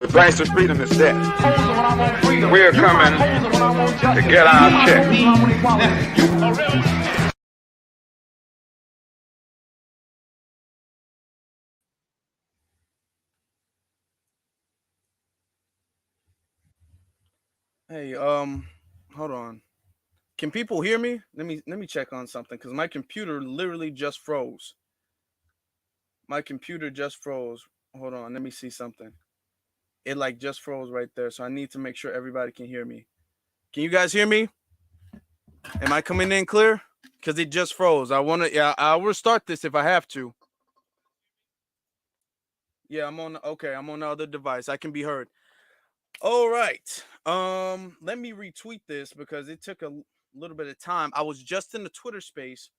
The price of freedom is death. We're coming to get our check. Hey, hold on. Can people hear me? Let me check on something because my computer literally just froze. My computer just froze. Hold on, let me see something. It like just froze right there, so I need to make sure everybody can hear me. Can you guys hear me? Am I coming in clear? Because it just froze. I'll restart this if I have to. Yeah, I'm on the other device. I can be heard. All right. Let me retweet this because it took a little bit of time. I was just in the Twitter space,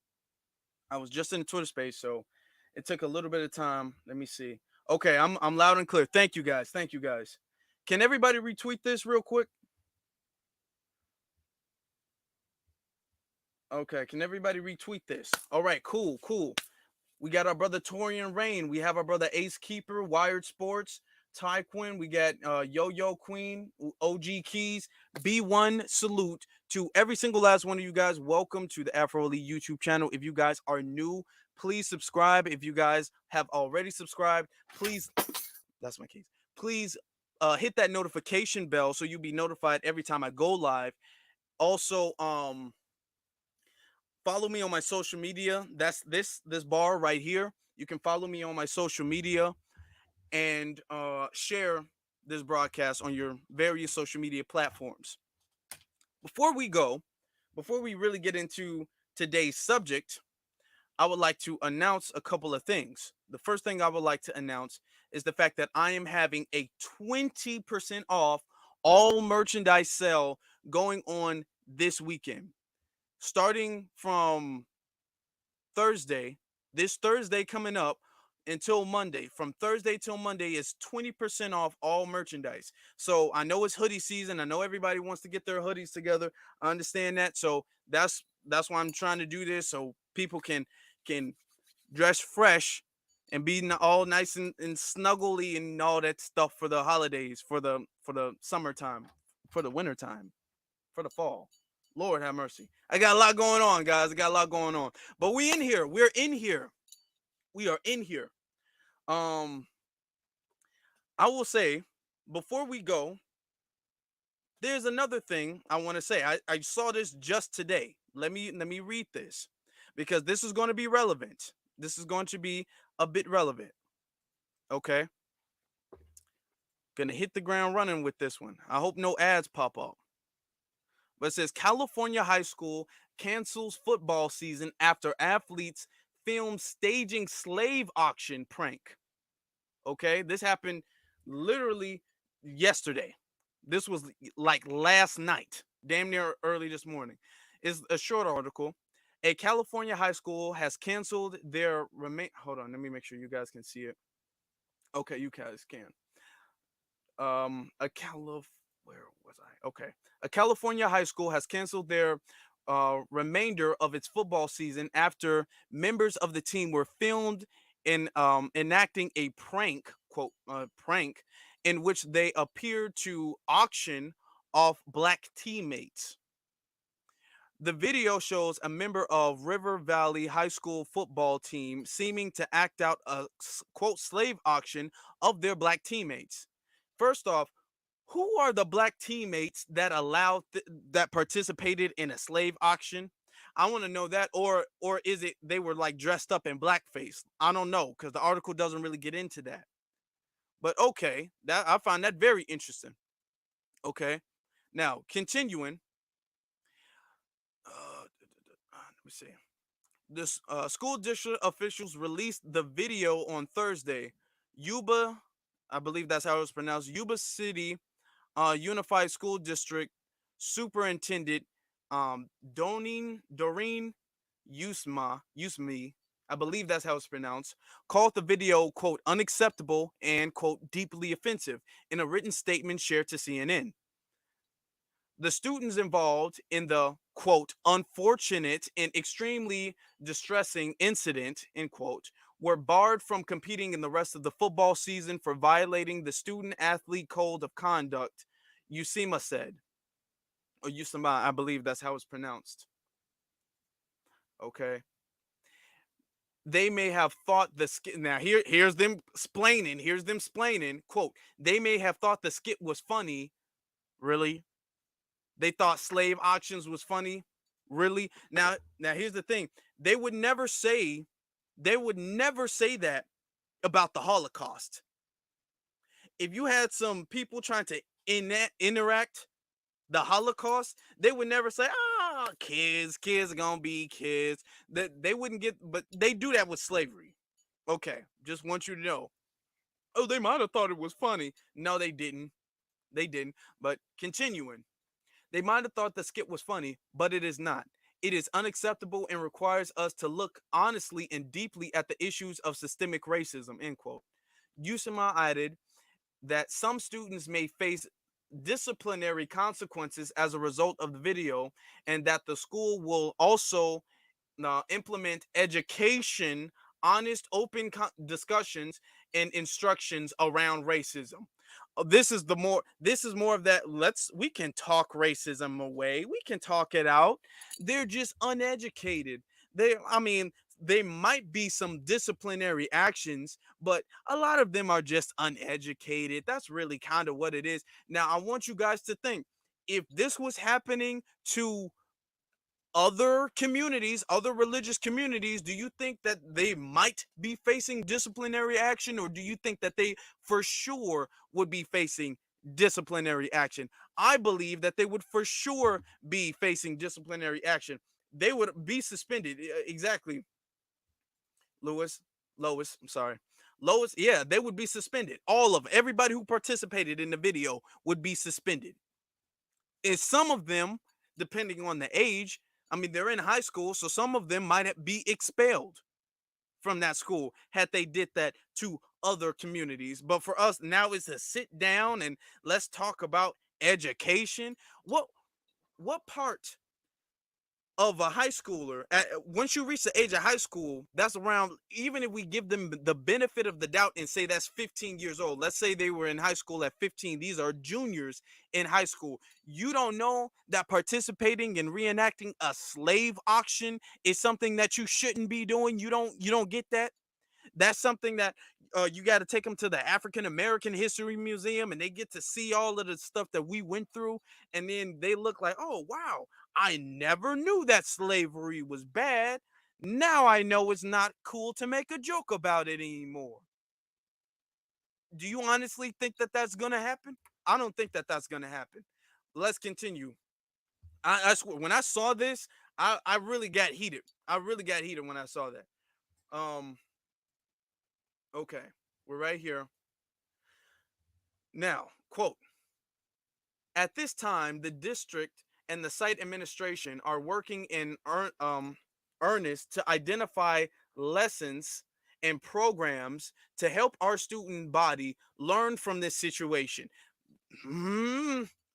so it took a little bit of time. Let me see. Okay, I'm loud and clear. Thank you guys. Can everybody retweet this real quick? Okay, can everybody retweet this? All right, cool. We got our brother Torian Rain. We have our brother Ace Keeper, Wired Sports, Ty Quinn. We got Yo Queen, OG Keys. B1 salute to every single last one of you guys. Welcome to the Afro Elite YouTube channel. If you guys are new, please subscribe. If you guys have already subscribed, please, that's my keys. Please hit that notification bell so you'll be notified every time I go live. Also, follow me on my social media. That's this bar right here. You can follow me on my social media and share this broadcast on your various social media platforms. Before we really get into today's subject, I would like to announce a couple of things. The first thing I would like to announce is the fact that I am having a 20% off all merchandise sale going on this weekend. Starting from this Thursday coming up until Monday. From Thursday till Monday is 20% off all merchandise. So I know it's hoodie season. I know everybody wants to get their hoodies together. I understand that. So that's why I'm trying to do this so people can dress fresh and be all nice and snuggly and all that stuff for the holidays, for the summertime, for the wintertime, for the fall. Lord have mercy. I got a lot going on, guys. But we in here. We are in here. I will say, before we go, there's another thing I want to say. I saw this just today. Let me read this because this is going to be relevant. This is going to be a bit relevant. Okay. Gonna hit the ground running with this one. I hope no ads pop up. But it says California high school cancels football season after athletes film staging slave auction prank. Okay, this happened literally yesterday. This was like last night, damn near early this morning. It's a short article. A California high school has canceled their Hold on, let me make sure you guys can see it. Okay, you guys can. Where was I? Okay. A California high school has canceled their remainder of its football season after members of the team were filmed in enacting a prank, quote, prank, in which they appeared to auction off black teammates. The video shows a member of River Valley High School football team seeming to act out a, quote, slave auction of their black teammates. First off, who are the black teammates that that participated in a slave auction? I want to know that, or is it they were like dressed up in blackface? I don't know because the article doesn't really get into that. But okay, that I find that very interesting. Okay, now continuing. Let me see. This school district officials released the video on Thursday. Yuba, I believe that's how it's pronounced. Yuba City Unified School District Superintendent Doreen Usme, I believe that's how it's pronounced, called the video, quote, unacceptable and, quote, deeply offensive in a written statement shared to CNN. The students involved in the, quote, unfortunate and extremely distressing incident, end quote, were barred from competing in the rest of the football season for violating the student athlete code of conduct, Usima said. Or Usama, I believe that's how it's pronounced. Okay. They may have thought the skit. Now here's them splaining. Here's them splaining. Quote: They may have thought the skit was funny. Really? They thought slave auctions was funny. Really? Now here's the thing. They would never say. They would never say that about the Holocaust. If you had some people trying to interact the Holocaust, they would never say, "Ah, kids are gonna be kids." That they wouldn't get, but they do that with slavery. Okay, just want you to know. Oh, they might have thought it was funny. No, they didn't. They didn't. But continuing, they might have thought the skit was funny, but it is not. It is unacceptable and requires us to look honestly and deeply at the issues of systemic racism. End quote. Usama added that some students may face disciplinary consequences as a result of the video, and that the school will also implement education, honest, open discussions, and instructions around racism. This is more of that. We can talk racism away. We can talk it out. They're just uneducated. I mean, there might be some disciplinary actions, but a lot of them are just uneducated. That's really kind of what it is. Now, I want you guys to think, if this was happening to other communities, other religious communities, do you think that they might be facing disciplinary action, or do you think that they for sure would be facing disciplinary action? I believe that they would for sure be facing disciplinary action. They would be suspended. Exactly. Lewis, Lois, I'm sorry. Lois, yeah, they would be suspended. All of everybody who participated in the video would be suspended. And some of them, depending on the age, I mean, they're in high school, so some of them might be expelled from that school had they did that to other communities. But for us now, it's to sit down and let's talk about education. What part of a high schooler, once you reach the age of high school, that's around, even if we give them the benefit of the doubt and say that's 15 years old, let's say they were in high school at 15, these are juniors in high school. You don't know that participating in reenacting a slave auction is something that you shouldn't be doing. You don't get that. That's something that you got to take them to the African American History Museum, and they get to see all of the stuff that we went through, and then they look like, oh wow, I never knew that slavery was bad. Now I know it's not cool to make a joke about it anymore. Do you honestly think that that's gonna happen? I don't think that that's gonna happen. Let's continue. I swear, when I saw this, I really got heated. I really got heated when I saw that. Um, okay, we're right here. Now, quote, at this time, the district and the site administration are working in earnest to identify lessons and programs to help our student body learn from this situation.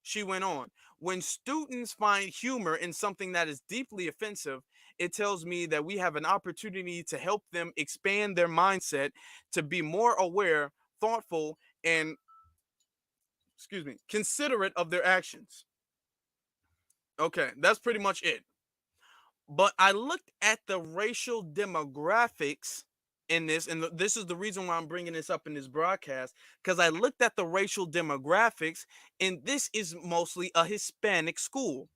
She went on. When students find humor in something that is deeply offensive, it tells me that we have an opportunity to help them expand their mindset to be more aware, thoughtful, and considerate of their actions. Okay, that's pretty much it. But I looked at the racial demographics in this, and this is the reason why I'm bringing this up in this broadcast, because I looked at the racial demographics, and this is mostly a Hispanic school.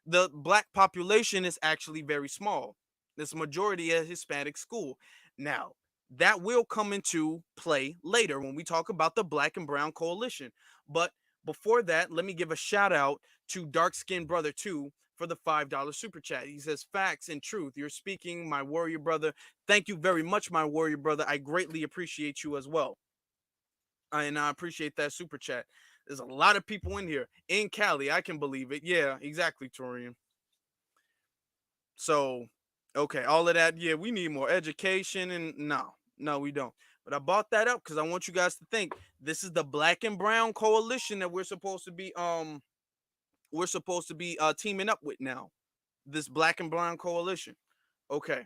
The black population is actually very small. This majority a Hispanic school. Now, that will come into play later when we talk about the Black and Brown Coalition. But before that, let me give a shout out to Dark Skin Brother 2 for the $5 super chat. He says, facts and truth. You're speaking, my warrior brother. Thank you very much, my warrior brother. I greatly appreciate you as well. And I appreciate that super chat. There's a lot of people in here in Cali. I can believe it. Yeah, exactly, Torian. So, okay, all of that. Yeah, we need more education, and no, we don't. But I brought that up because I want you guys to think this is the Black and Brown Coalition that we're supposed to be teaming up with now. This Black and Brown Coalition. Okay.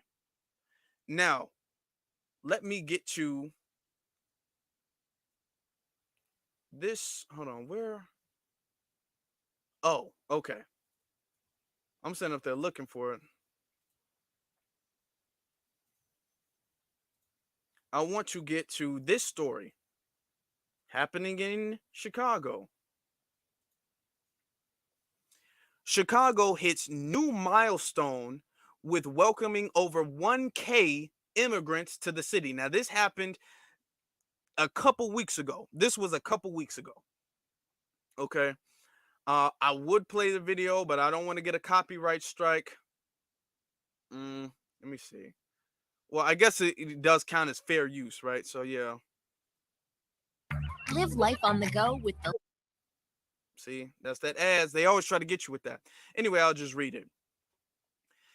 Now, let me get to this. Hold on, where? Oh, okay. I'm sitting up there looking for it. I want to get to this story happening in Chicago. Chicago hits new milestone with welcoming over 1K immigrants to the city. Now, this happened a couple weeks ago. This was a couple weeks ago. Okay. I would play the video, but I don't want to get a copyright strike. Let me see. Well, I guess it does count as fair use, right? So, yeah. Live life on the go with the See, that's that ads. They always try to get you with that. Anyway, I'll just read it.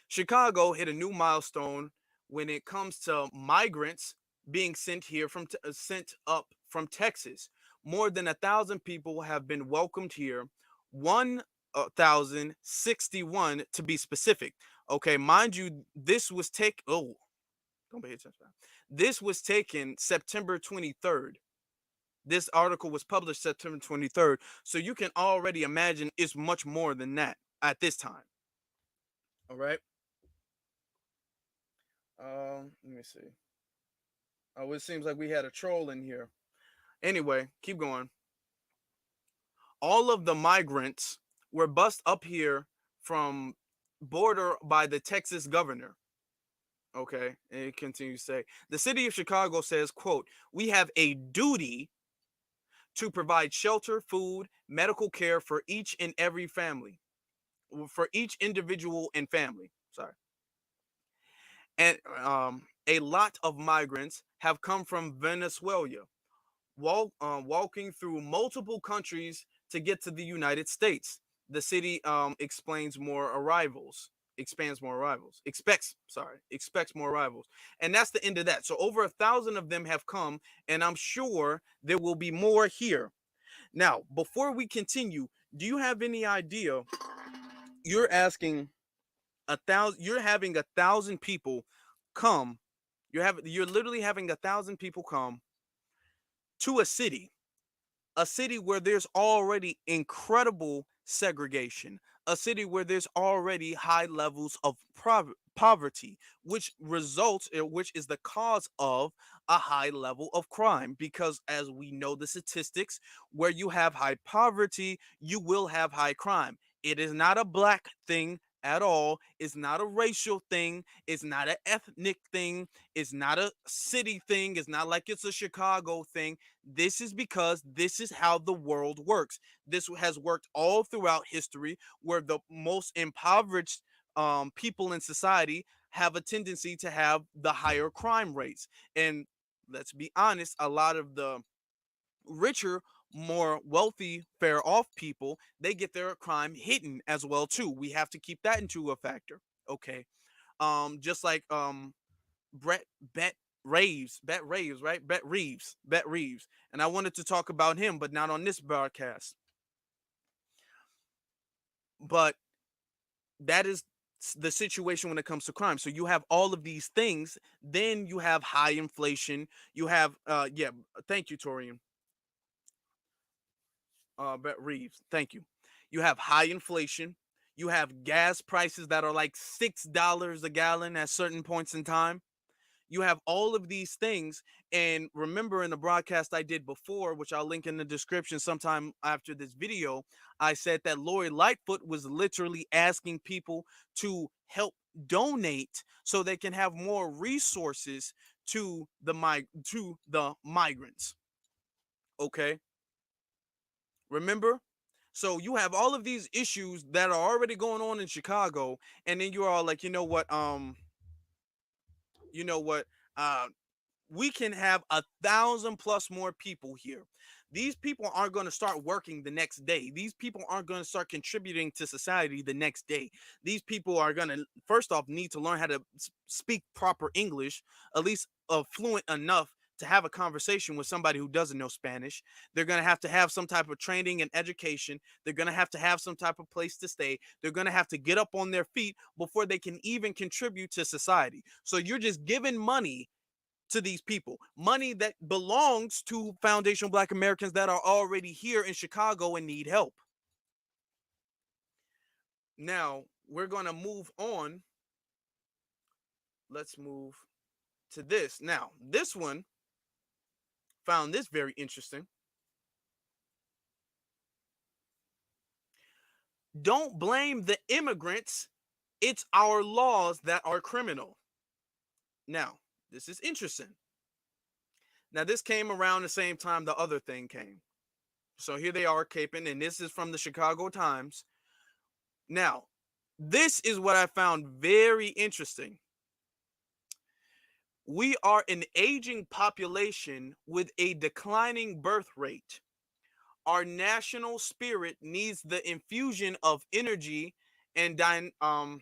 Chicago hit a new milestone when it comes to migrants being sent here sent up from Texas. More than 1,000 people have been welcomed here. 1,061 to be specific. Okay, mind you, this was taken. Oh, don't pay attention. This was taken September 23rd. This article was published September 23rd. So you can already imagine it's much more than that at this time. All right. Let me see. Oh, it seems like we had a troll in here. Anyway, keep going. All of the migrants were bussed up here from border by the Texas governor. Okay, and it continues to say, the city of Chicago says, quote, we have a duty to provide shelter, food, medical care for each and every family, for each individual and family. Sorry. And a lot of migrants have come from Venezuela, walking through multiple countries to get to the United States. The city expands more arrivals, expects more arrivals. And that's the end of that. So over 1,000 of them have come, and I'm sure there will be more here. Now, before we continue, do you have any idea? You're asking you're having 1,000 people come. You're literally having 1,000 people come to a city where there's already incredible segregation, a city where there's already high levels of poverty, which is the cause of a high level of crime. Because as we know, the statistics, where you have high poverty, you will have high crime. It is not a black thing at all. It's not a racial thing. It's not an ethnic thing. It's not a city thing. It's not like it's a Chicago thing. This is because this is how the world works. This has worked all throughout history, where the most impoverished people in society have a tendency to have the higher crime rates. And let's be honest, a lot of the richer, more wealthy, fair off people, they get their crime hidden as well too. We have to keep that into a factor. Okay. Just like Brett Bet Reeves, right? Bet Reeves. And I wanted to talk about him, but not on this broadcast. But that is the situation when it comes to crime. So you have all of these things, then you have high inflation, you have thank you, Torian. Bet Reeves, thank you. You have high inflation, you have gas prices that are like $6 a gallon at certain points in time. You have all of these things. And remember, in the broadcast I did before, which I'll link in the description sometime after this video, I said that Lori Lightfoot was literally asking people to help donate so they can have more resources to the migrants. Okay, remember? So you have all of these issues that are already going on in Chicago, and then you're all like, you know what, uh we can have 1,000 plus more people here. These people aren't going to start working the next day. These people aren't going to start contributing to society the next day. These people are going to, first off, need to learn how to speak proper English, at least fluent enough to have a conversation with somebody who doesn't know Spanish. They're going to have some type of training and education. They're going to have some type of place to stay. They're going to have to get up on their feet before they can even contribute to society. So you're just giving money to these people, money that belongs to foundational Black Americans that are already here in Chicago and need help. Now we're going to move on. Let's move to this. Now, this one found this very interesting. Don't blame the immigrants. It's our laws that are criminal. Now, this is interesting. Now, this came around the same time the other thing came. So here they are caping, and this is from the Chicago Times. Now, this is what I found very interesting. We are an aging population with a declining birth rate. Our national spirit needs the infusion of energy and dynamism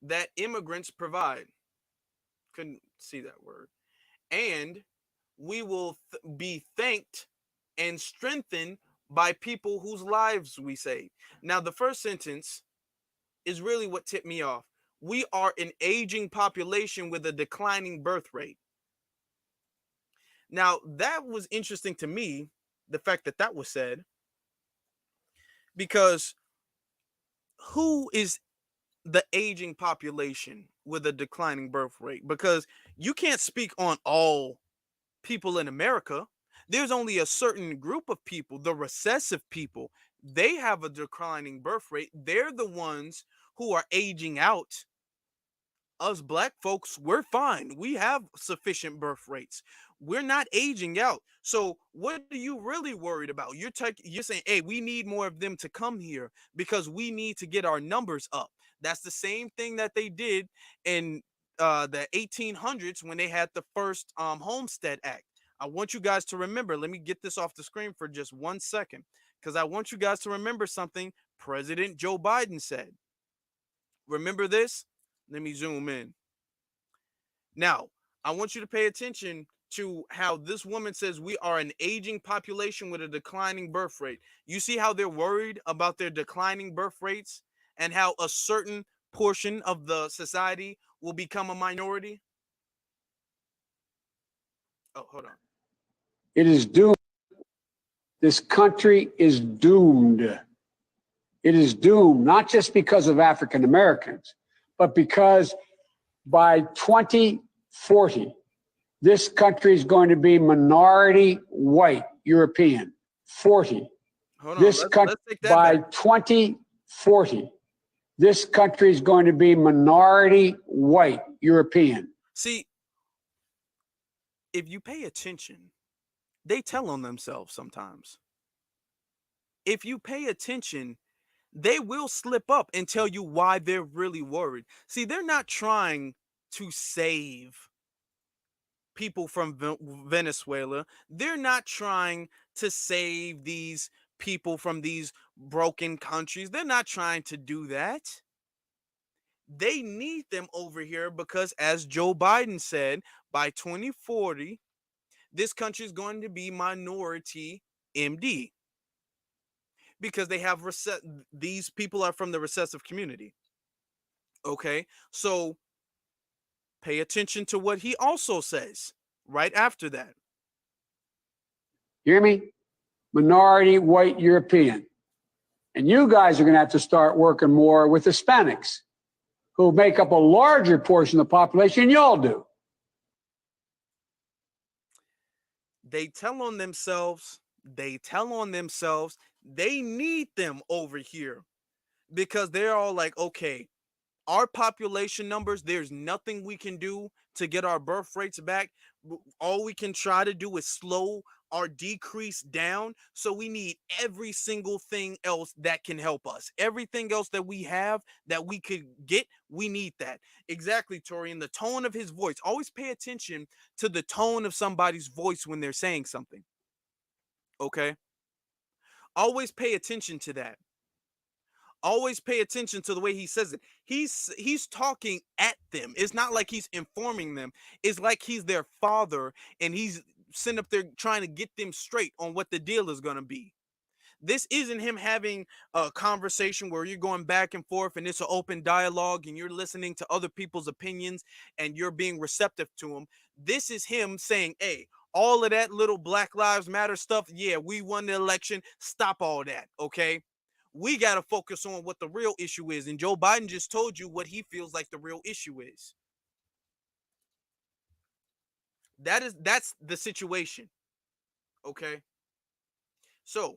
that immigrants provide. Couldn't see that word. And we will be thanked and strengthened by people whose lives we save. Now, the first sentence is really what tipped me off. We are an aging population with a declining birth rate. Now, that was interesting to me, the fact that that was said, because who is the aging population with a declining birth rate? Because you can't speak on all people in America. There's only a certain group of people, the recessive people. They have a declining birth rate. They're the ones who are aging out. Us Black folks, we're fine. We have sufficient birth rates. We're not aging out. So what are you really worried about? You're saying, hey, we need more of them to come here because we need to get our numbers up. That's the same thing that they did in the 1800s when they had the first Homestead Act. I want you guys to remember. Let me get this off the screen for just 1 second, because I want you guys to remember something President Joe Biden said. Remember this? Let me zoom in. Now, I want you to pay attention to how this woman says we are an aging population with a declining birth rate. You see how they're worried about their declining birth rates and how a certain portion of the society will become a minority? Oh, hold on. It is doomed. This country is doomed. It is doomed, not just because of African Americans, but because by 2040, this country is going to be minority white European. 40. Hold on. This country by 2040, this country is going to be minority white European. See, if you pay attention, they tell on themselves sometimes. If you pay attention, they will slip up and tell you why they're really worried. See, they're not trying to save people from Venezuela. They're not trying to save these people from these broken countries. They're not trying to do that. They need them over here because, as Joe Biden said, by 2040, this country is going to be minority MD. Because they have these people are from the recessive community. Okay, so pay attention to what he also says right after that. You hear me? Minority white European. And you guys are going to have to start working more with Hispanics, who make up a larger portion of the population than y'all do. They tell on themselves. They need them over here because they're all like, okay, our population numbers, there's nothing we can do to get our birth rates back. All we can try to do is slow our decrease down. So we need every single thing else that can help us. Everything else that we have that we could get, we need that. Exactly, Tori. And the tone of his voice. Always pay attention to the tone of somebody's voice when they're saying something. Okay? Always pay attention to that. Always pay attention to the way he says it. He's talking at them. It's not like he's informing them. It's like he's their father and he's sitting up there trying to get them straight on what the deal is going to be. This isn't him having a conversation where you're going back and forth and it's an open dialogue and you're listening to other people's opinions and you're being receptive to them. This is him saying, hey, all of that little Black Lives Matter stuff, yeah, we won the election. Stop all that, okay? We got to focus on what the real issue is. And Joe Biden just told you what he feels like the real issue is. That's the situation, okay? So,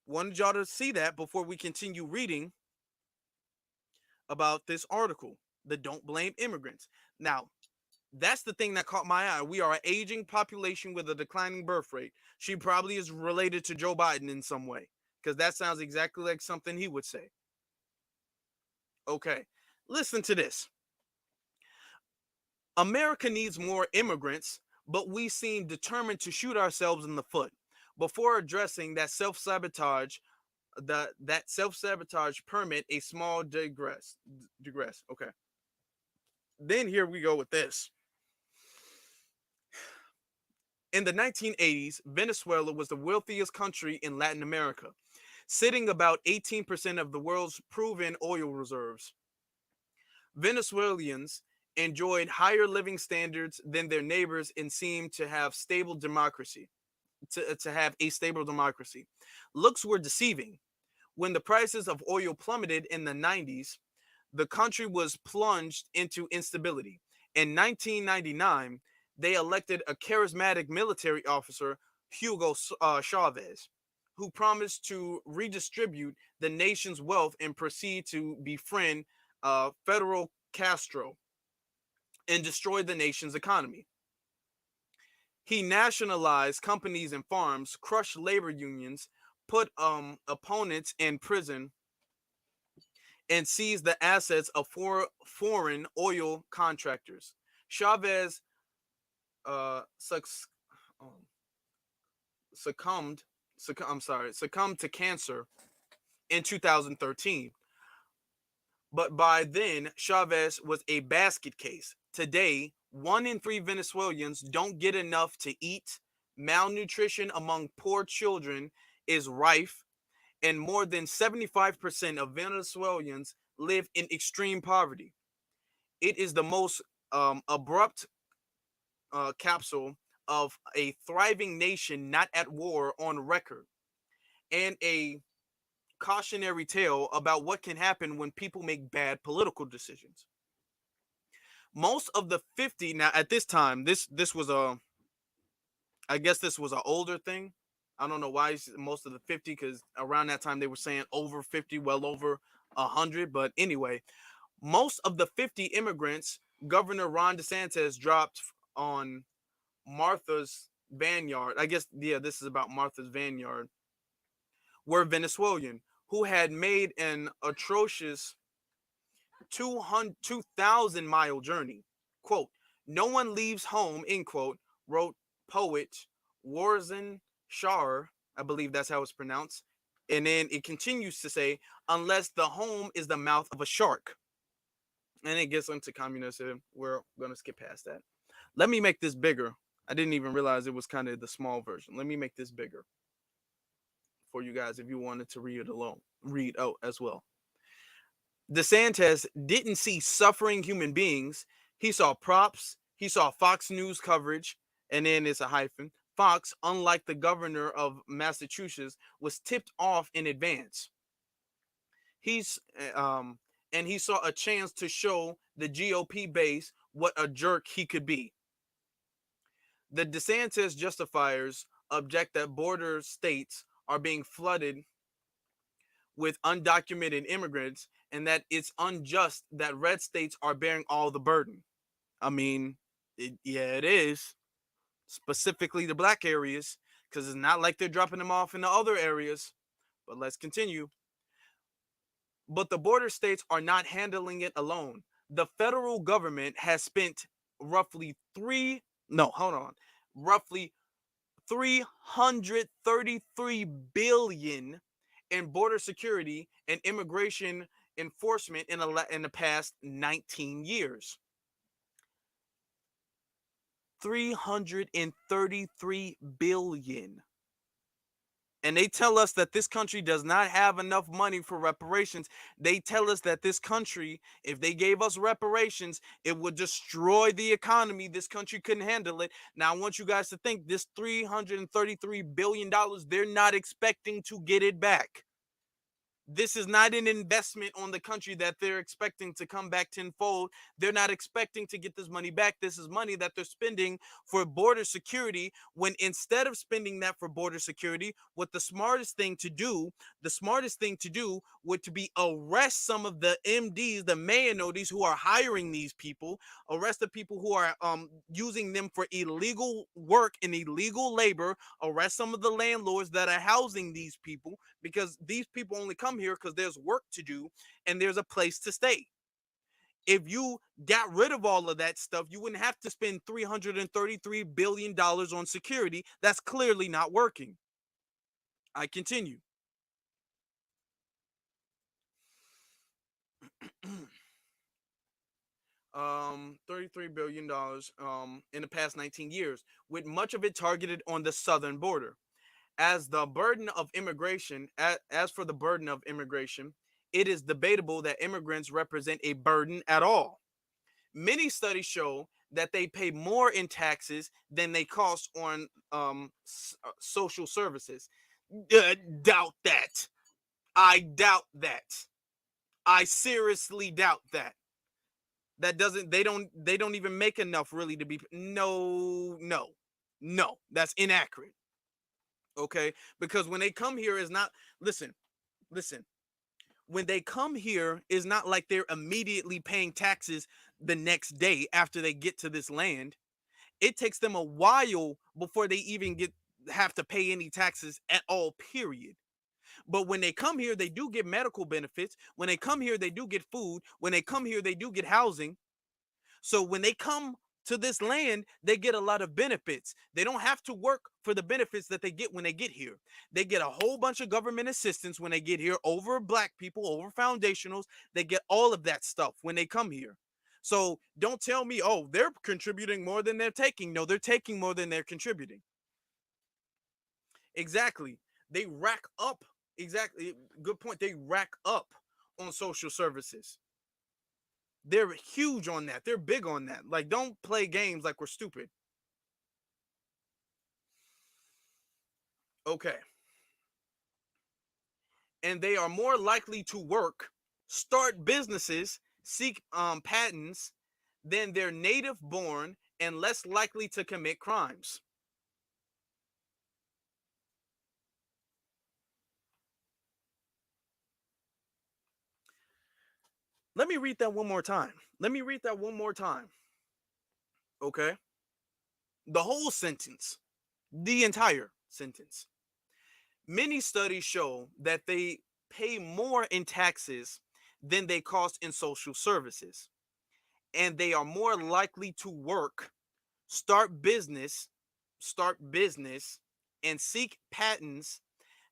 wanted y'all to see that before we continue reading about this article, the Don't Blame Immigrants. Now, that's the thing that caught my eye. We are an aging population with a declining birth rate. She probably is related to Joe Biden in some way, because that sounds exactly like something he would say. Okay, listen to this. America needs more immigrants, but we seem determined to shoot ourselves in the foot before addressing that self-sabotage. That self-sabotage permit a small digress. Okay. Then here we go with this. In the 1980s, Venezuela was the wealthiest country in Latin America, sitting about 18% of the world's proven oil reserves. Venezuelans enjoyed higher living standards than their neighbors and seemed to have stable democracy. To have a stable democracy. Looks were deceiving. When the prices of oil plummeted in the 90s, the country was plunged into instability. In 1999, they elected a charismatic military officer, Hugo Chavez, who promised to redistribute the nation's wealth and proceed to befriend Federal Castro and destroy the nation's economy. He nationalized companies and farms, crushed labor unions, put opponents in prison, and seized the assets of foreign oil contractors. Chavez uh, succumbed succumbed to cancer in 2013. But by then, Chavez was a basket case. Today, 1 in 3 Venezuelans don't get enough to eat. Malnutrition among poor children is rife, and more than 75% of Venezuelans live in extreme poverty. It is the most abrupt capsule of a thriving nation not at war on record, and a cautionary tale about what can happen when people make bad political decisions. Most of the 50 now at this time, this was a I guess this was an older thing. I don't know why most of the 50, because around that time they were saying over 50, well over 100. But anyway, most of the 50 immigrants Governor Ron DeSantis dropped on Martha's Vineyard, I guess, yeah, this is about Martha's Vineyard, were Venezuelan who had made an atrocious 2,000-mile journey. Quote, no one leaves home, end quote, wrote poet Warzen Shar, I believe that's how it's pronounced. And then it continues to say, unless the home is the mouth of a shark. And it gets into communism. We're going to skip past that. Let me make this bigger. I didn't even realize it was kind of the small version. Let me make this bigger for you guys if you wanted to read out as well. DeSantis didn't see suffering human beings. He saw props. He saw Fox News coverage, and then it's a hyphen. Fox, unlike the governor of Massachusetts, was tipped off in advance. He's and he saw a chance to show the GOP base what a jerk he could be. The DeSantis justifiers object that border states are being flooded with undocumented immigrants and that it's unjust that red states are bearing all the burden. I mean, yeah, it is. Specifically the black areas, because it's not like they're dropping them off in the other areas. But let's continue. But the border states are not handling it alone. The federal government has spent roughly roughly 333 billion in border security and immigration enforcement in the past 19 years. 333 billion. and they tell us that this country does not have enough money for reparations. They tell us that this country, if they gave us reparations, it would destroy the economy. This country couldn't handle it. Now, I want you guys to think this $333 billion, they're not expecting to get it back. This is not an investment on the country that they're expecting to come back tenfold. They're not expecting to get this money back. This is money that they're spending for border security, when instead of spending that for border security, what the smartest thing to do would to be arrest some of the MDs, the mayonnaise who are hiring these people, arrest the people who are using them for illegal work and illegal labor, arrest some of the landlords that are housing these people, because these people only come here because there's work to do and there's a place to stay. If you got rid of all of that stuff, you wouldn't have to spend $333 billion on security. That's clearly not working. I continue. $33 billion in the past 19 years, with much of it targeted on the southern border. As for the burden of immigration, it is debatable that immigrants represent a burden at all. Many studies show that they pay more in taxes than they cost on social services. Doubt that. I doubt that. I seriously doubt that. They don't even make enough really to be. No, that's inaccurate. Okay, because when they come here is not, listen, when they come here is not like they're immediately paying taxes the next day after they get to this land. It takes them a while before they even have to pay any taxes at all, period. But when they come here, they do get medical benefits. When they come here, they do get food. When they come here, they do get housing. So when they come to this land, they get a lot of benefits. They don't have to work for the benefits that they get when they get here. They get a whole bunch of government assistance when they get here over black people, over foundationals. They get all of that stuff when they come here. So don't tell me, oh, they're contributing more than they're taking. No, they're taking more than they're contributing. Exactly. They rack up. Exactly. Good point. They rack up on social services. They're huge on that. They're big on that. Like, don't play games like we're stupid. Okay. And they are more likely to work, start businesses, seek patents than their native born, and less likely to commit crimes. Let me read that one more time. Okay. The whole sentence, the entire sentence. Many studies show that they pay more in taxes than they cost in social services. And they are more likely to work, start business, and seek patents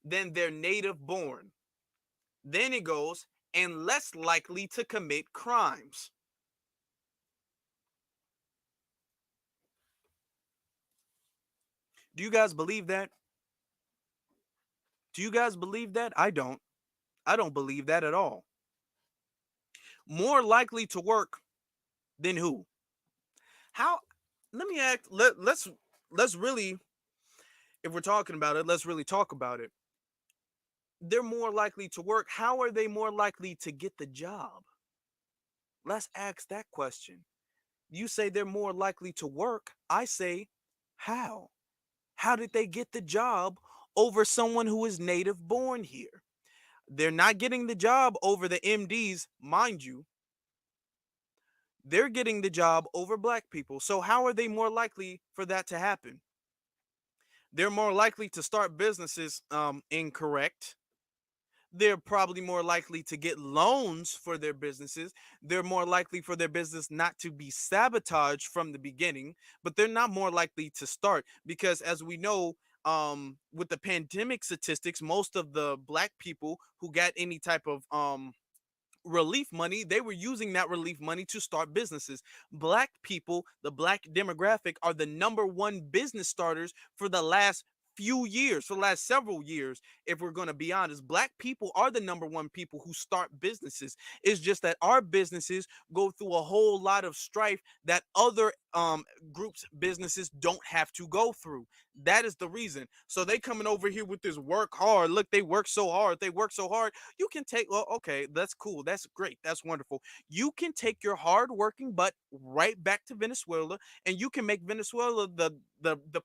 than their native born. Then it goes, and less likely to commit crimes. Do you guys believe that? Do you guys believe that? I don't. I don't believe that at all. More likely to work than who? How? Let me ask. Let's really, if we're talking about it, let's really talk about it. They're more likely to work. How are they more likely to get the job? Let's ask that question. You say they're more likely to work. I say, how? How did they get the job over someone who is native born here? They're not getting the job over the MDs, mind you. They're getting the job over black people. So how are they more likely for that to happen? They're more likely to start businesses incorrect. They're probably more likely to get loans for their businesses. They're more likely for their business not to be sabotaged from the beginning, but they're not more likely to start because, as we know, with the pandemic statistics, most of the black people who got any type of relief money, they were using that relief money to start businesses. Black people, the black demographic, are the number one business starters for the last few years, for the last several years, if we're going to be honest, black people are the number one people who start businesses. It's just that our businesses go through a whole lot of strife that other groups businesses don't have to go through. That is the reason. So they coming over here with this work hard. Look, they work so hard. They work so hard. You can take, well, okay, that's cool. That's great. That's wonderful. You can take your hard working butt right back to Venezuela, and you can make Venezuela the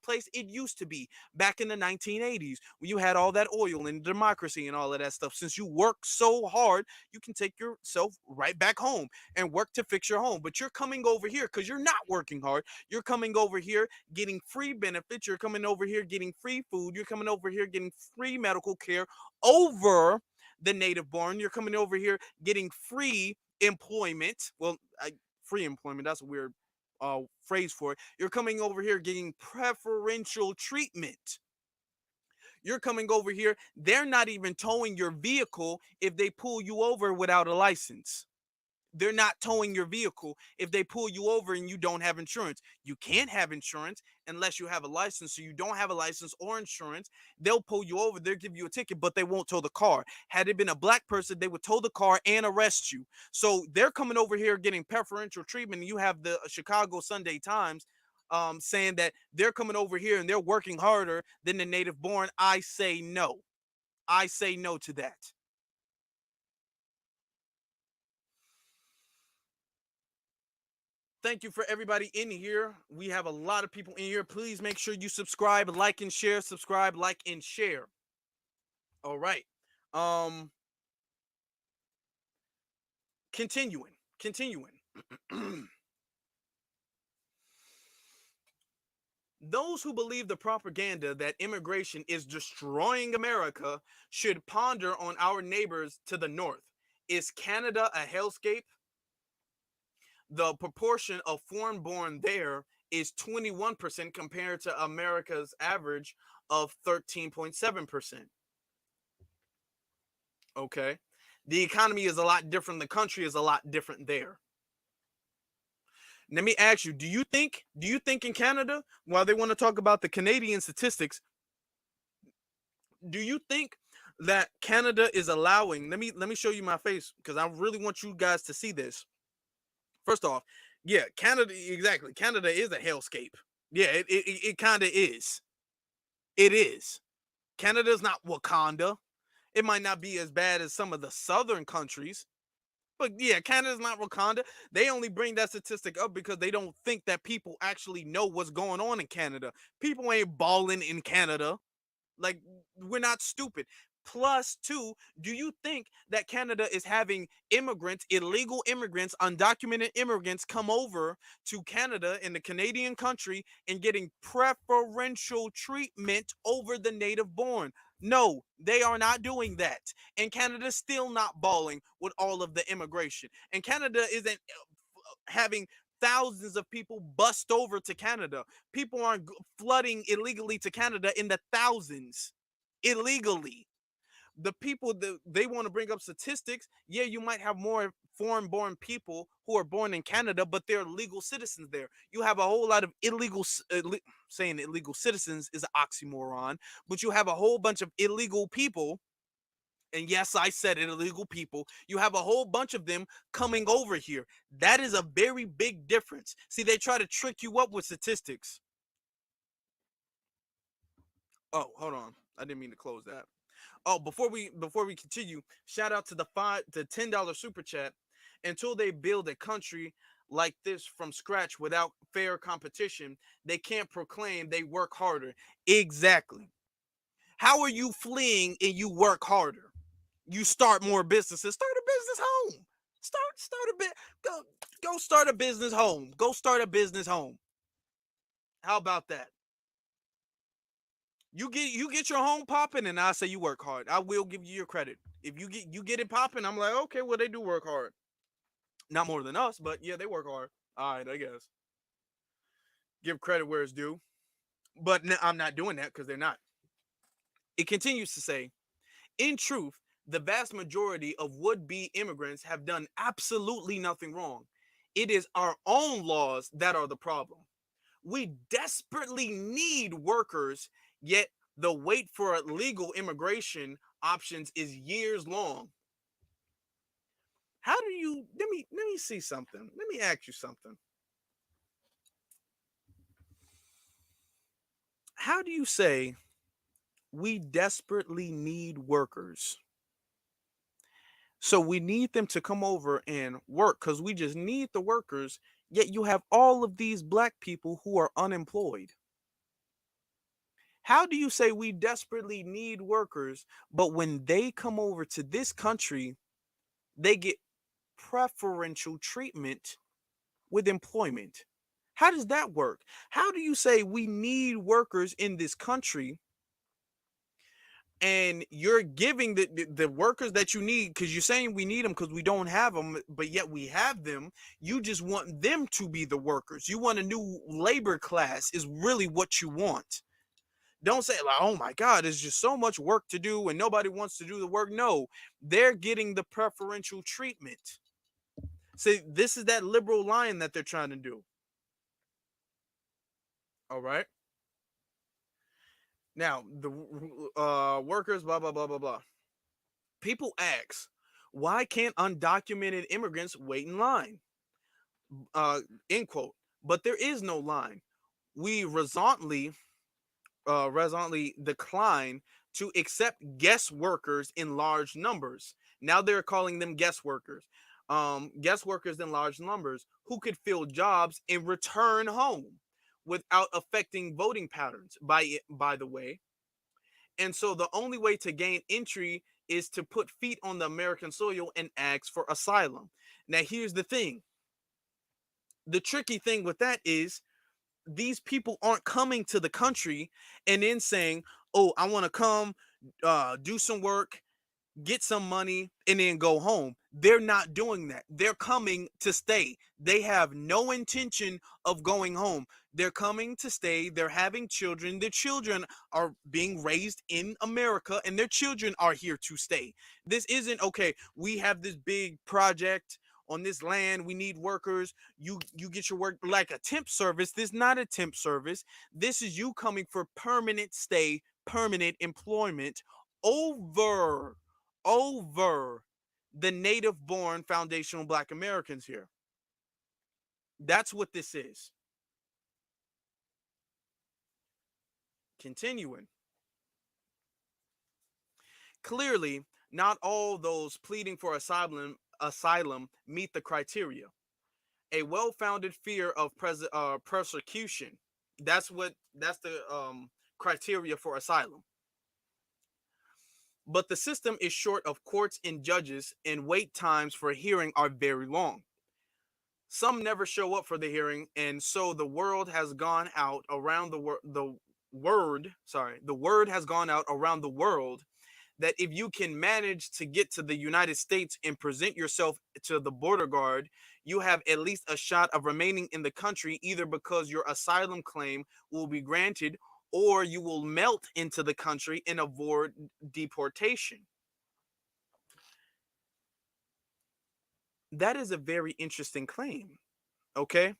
place it used to be back in the 1980s when you had all that oil and democracy and all of that stuff. Since you work so hard, you can take yourself right back home and work to fix your home. But you're coming over here because you're not working hard. You're coming over here getting free benefits. You're coming over here getting free food. You're coming over here getting free medical care over the native born. You're coming over here getting free employment. Well, free employment, that's a weird phrase for it. You're coming over here getting preferential treatment. You're coming over here, they're not even towing your vehicle if they pull you over without a license. They're not towing your vehicle if they pull you over and you don't have insurance. You can't have insurance unless you have a license. So you don't have a license or insurance. They'll pull you over. They'll give you a ticket, but they won't tow the car. Had it been a black person, they would tow the car and arrest you. So they're coming over here getting preferential treatment. And you have the Chicago Sunday Times saying that they're coming over here and they're working harder than the native born. I say no. I say no to that. Thank you for everybody in here. We have a lot of people in here. Please make sure you subscribe, like, and share. Subscribe, like, and share. All right. Continuing. Those who believe the propaganda that immigration is destroying America should ponder on our neighbors to the north. Is Canada a hellscape? The proportion of foreign born there is 21% compared to America's average of 13.7%. Okay. The economy is a lot different. The country is a lot different there. Let me ask you, do you think in Canada, while they want to talk about the Canadian statistics, do you think that Canada is allowing, let me show you my face because I really want you guys to see this. First off, yeah, Canada, exactly. Canada is a hellscape. Yeah, it kind of is. It is. Canada's not Wakanda. It might not be as bad as some of the southern countries, but yeah, Canada's not Wakanda. They only bring that statistic up because they don't think that people actually know what's going on in Canada. People ain't balling in Canada. Like, we're not stupid. Plus, two, do you think that Canada is having immigrants, illegal immigrants, undocumented immigrants come over to Canada in the Canadian country and getting preferential treatment over the native born? No, they are not doing that. And Canada's still not balling with all of the immigration. And Canada isn't having thousands of people bust over to Canada. People aren't flooding illegally to Canada in the thousands. Illegally. The people that they want to bring up statistics, yeah, you might have more foreign born people who are born in Canada, but they're legal citizens there. You have a whole lot of illegal, saying illegal citizens is an oxymoron, but you have a whole bunch of illegal people. And yes, I said it, illegal people. You have a whole bunch of them coming over here. That is a very big difference. See, they try to trick you up with statistics. Oh, hold on. I didn't mean to close that. Oh, before we continue, shout out to the $10 super chat. Until they build a country like this from scratch without fair competition, they can't proclaim they work harder. Exactly. How are you fleeing and you work harder? You start more businesses. Start a business home. Start a bit. Go start a business home. Go start a business home. How about that? You get your home popping, and I say you work hard. I will give you your credit. If you get it popping, I'm like, okay, well, they do work hard. Not more than us, but yeah, they work hard. All right, I guess. Give credit where it's due. But I'm not doing that because they're not. It continues to say, in truth, the vast majority of would-be immigrants have done absolutely nothing wrong. It is our own laws that are the problem. We desperately need workers, yet The wait for legal immigration options is years long. How do you let me see something. Let me ask you something. How do you say we desperately need workers? So we need them to come over and work because we just need the workers, yet you have all of these black people who are unemployed. How do you say we desperately need workers, but when they come over to this country, they get preferential treatment with employment? How does that work? How do you say we need workers in this country and you're giving the workers that you need because you're saying we need them because we don't have them, but yet we have them? You just want them to be the workers. You want a new labor class is really what you want. Don't say like, oh my God, there's just so much work to do and nobody wants to do the work. No, they're getting the preferential treatment. See, this is that liberal line that they're trying to do. All right. Now, the workers, blah, blah, blah, blah, blah. People ask, why can't undocumented immigrants wait in line? End quote. But there is no line. We resolutely decline to accept guest workers in large numbers. Now they're calling them guest workers. Guest workers in large numbers who could fill jobs and return home without affecting voting patterns, by the way. And so the only way to gain entry is to put feet on the American soil and ask for asylum. Now, here's the thing. The tricky thing with that is these people aren't coming to the country and then saying, oh, I want to come do some work, get some money, and then go home. They're not doing that. They're coming to stay. They have no intention of going home. They're coming to stay. They're having children. Their children are being raised in America, and their children are here to stay. This isn't, okay, we have this big project on this land. We need workers. You get your work like a temp service. This is not a temp service. This is you coming for permanent stay, permanent employment over the native born foundational black Americans here. That's what this is. Continuing. Clearly, not all those pleading for asylum meet the criteria. A well-founded fear of persecution. That's the criteria for asylum. But the system is short of courts and judges, and wait times for hearing are very long. Some never show up for the hearing, and so the word has gone out around the word has gone out around the world that if you can manage to get to the United States and present yourself to the border guard, you have at least a shot of remaining in the country, either because your asylum claim will be granted or you will melt into the country and avoid deportation. That is a very interesting claim. Okay?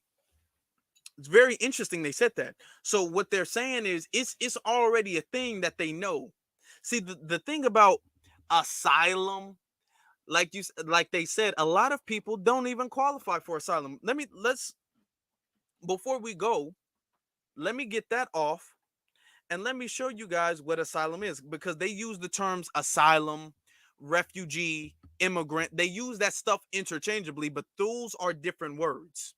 It's very interesting they said that. So what they're saying is it's already a thing that they know. See, the thing about asylum, like they said, a lot of people don't even qualify for asylum. Before we go, let me get that off and let me show you guys what asylum is, because they use the terms asylum, refugee, immigrant. They use that stuff interchangeably, but those are different words.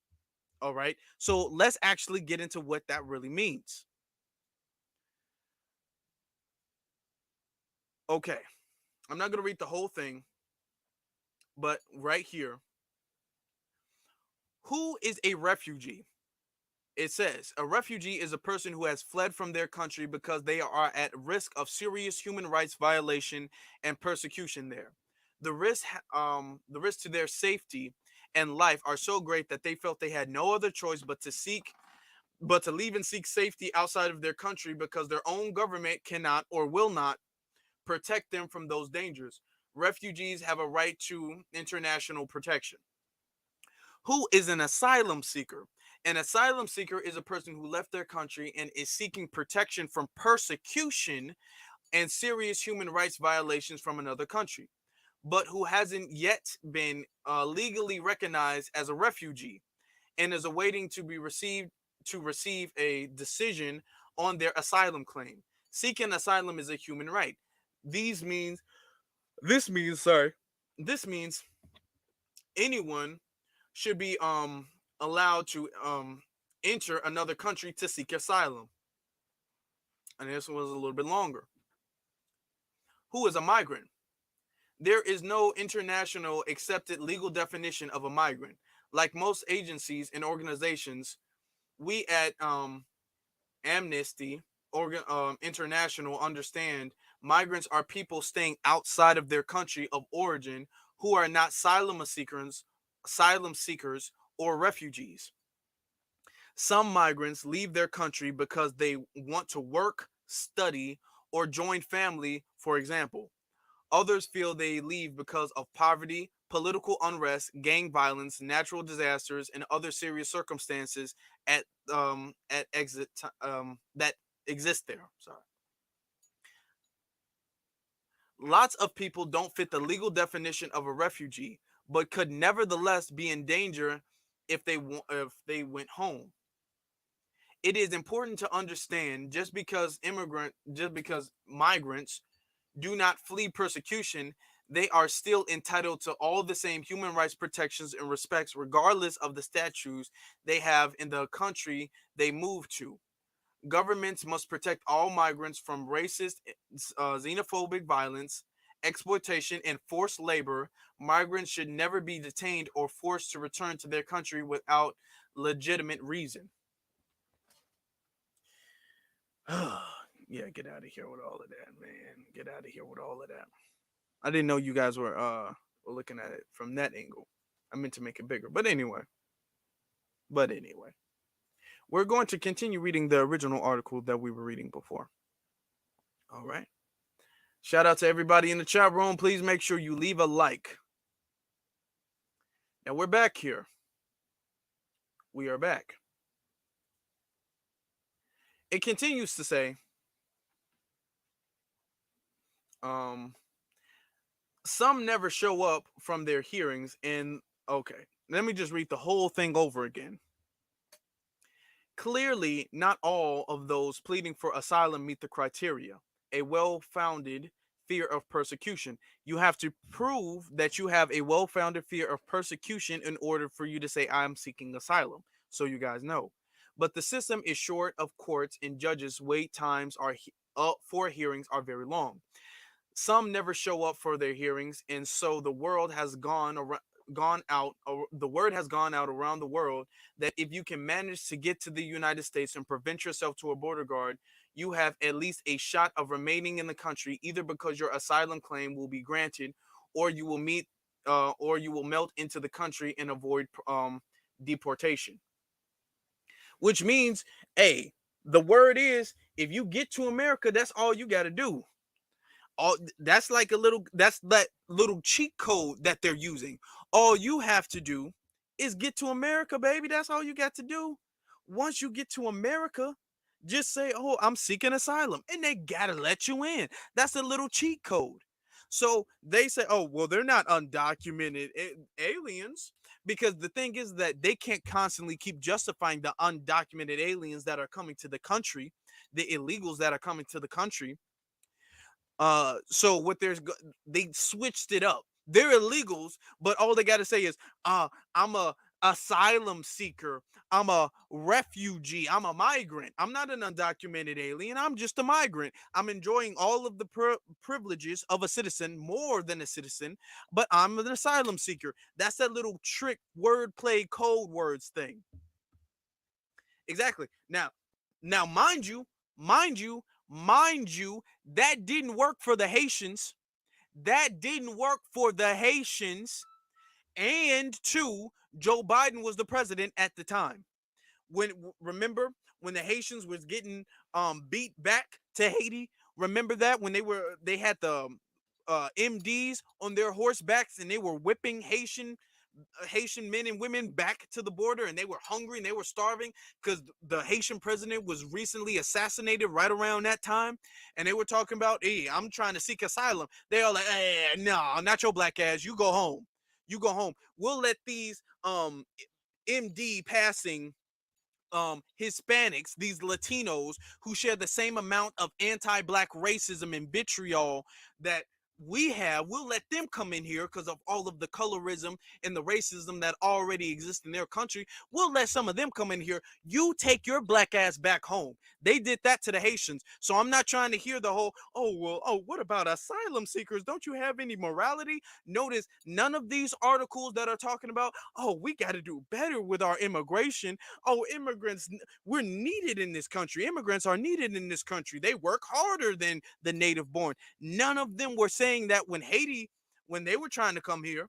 All right. So let's actually get into what that really means. Okay. I'm not going to read the whole thing, but right here. Who is a refugee? It says a refugee is a person who has fled from their country because they are at risk of serious human rights violation and persecution there. The risk to their safety and life are so great that they felt they had no other choice but to leave and seek safety outside of their country because their own government cannot or will not protect them from those dangers. Refugees have a right to international protection. Who is an asylum seeker? An asylum seeker is a person who left their country and is seeking protection from persecution and serious human rights violations from another country, but who hasn't yet been legally recognized as a refugee and is awaiting to receive a decision on their asylum claim. Seeking asylum is a human right. These means this means sorry. This means anyone should be allowed to enter another country to seek asylum. And this was a little bit longer. Who is a migrant? There is no international accepted legal definition of a migrant. Like most agencies and organizations, we at Amnesty International understand migrants are people staying outside of their country of origin who are not asylum seekers or refugees. Some migrants leave their country because they want to work, study, or join family, for example. Others feel they leave because of poverty, political unrest, gang violence, natural disasters, and other serious circumstances at exit that exist there. Sorry. Lots of people don't fit the legal definition of a refugee, but could nevertheless be in danger if they went home. It is important to understand just because migrants do not flee persecution, they are still entitled to all the same human rights protections and respects, regardless of the statutes they have in the country they move to. Governments must protect all migrants from racist, xenophobic violence, exploitation, and forced labor. Migrants should never be detained or forced to return to their country without legitimate reason. Yeah, get out of here with all of that, man. Get out of here with all of that. I didn't know you guys were looking at it from that angle. I meant to make it bigger. But anyway. We're going to continue reading the original article that we were reading before. All right. Shout out to everybody in the chat room. Please make sure you leave a like. Now we're back here. We are back. It continues to say, some never show up from their hearings. And okay, let me just read the whole thing over again. Clearly, not all of those pleading for asylum meet the criteria. A well-founded fear of persecution. You have to prove that you have a well-founded fear of persecution in order for you to say, I'm seeking asylum. So you guys know. But the system is short of courts, and judges' wait times for hearings are very long. Some never show up for their hearings, and so the word has gone out around the world that if you can manage to get to the United States and prevent yourself to a border guard, you have at least a shot of remaining in the country, either because your asylum claim will be granted, or you will melt into the country and avoid deportation. Which means, hey, the word is, if you get to America, that's all you got to do. That's that little cheat code that they're using. All you have to do is get to America, baby. That's all you got to do. Once you get to America, just say, oh, I'm seeking asylum, and they gotta let you in. That's a little cheat code. So they say, oh, well, they're not undocumented aliens, because the thing is that they can't constantly keep justifying the undocumented aliens that are coming to the country, the illegals that are coming to the country. So they switched it up. They're illegals, but all they got to say is, I'm a asylum seeker. I'm a refugee. I'm a migrant. I'm not an undocumented alien. I'm just a migrant. I'm enjoying all of the privileges of a citizen, more than a citizen, but I'm an asylum seeker. That's that little trick wordplay code words thing. Exactly. Now, mind you, that didn't work for the Haitians. And two, Joe Biden was the president at the time. Remember when the Haitians was getting beat back to Haiti? Remember that when they had the MDs on their horsebacks and they were whipping Haitian Haitian men and women back to the border, and they were hungry and they were starving because the Haitian president was recently assassinated right around that time, and they were talking about, hey, I'm trying to seek asylum. They are like, hey, no, not your black ass. You go home. You go home. We'll let these MD passing Hispanics, these Latinos who share the same amount of anti-black racism and vitriol that we have, we'll let them come in here because of all of the colorism and the racism that already exists in their country. We'll let some of them come in here. You take your black ass back home. They did that to the Haitians. So I'm not trying to hear the whole, oh, well, oh, what about asylum seekers? Don't you have any morality? Notice none of these articles that are talking about, oh, we got to do better with our immigration. Oh, immigrants, we're needed in this country. Immigrants are needed in this country. They work harder than the native born. None of them were saying that when Haiti, when they were trying to come here.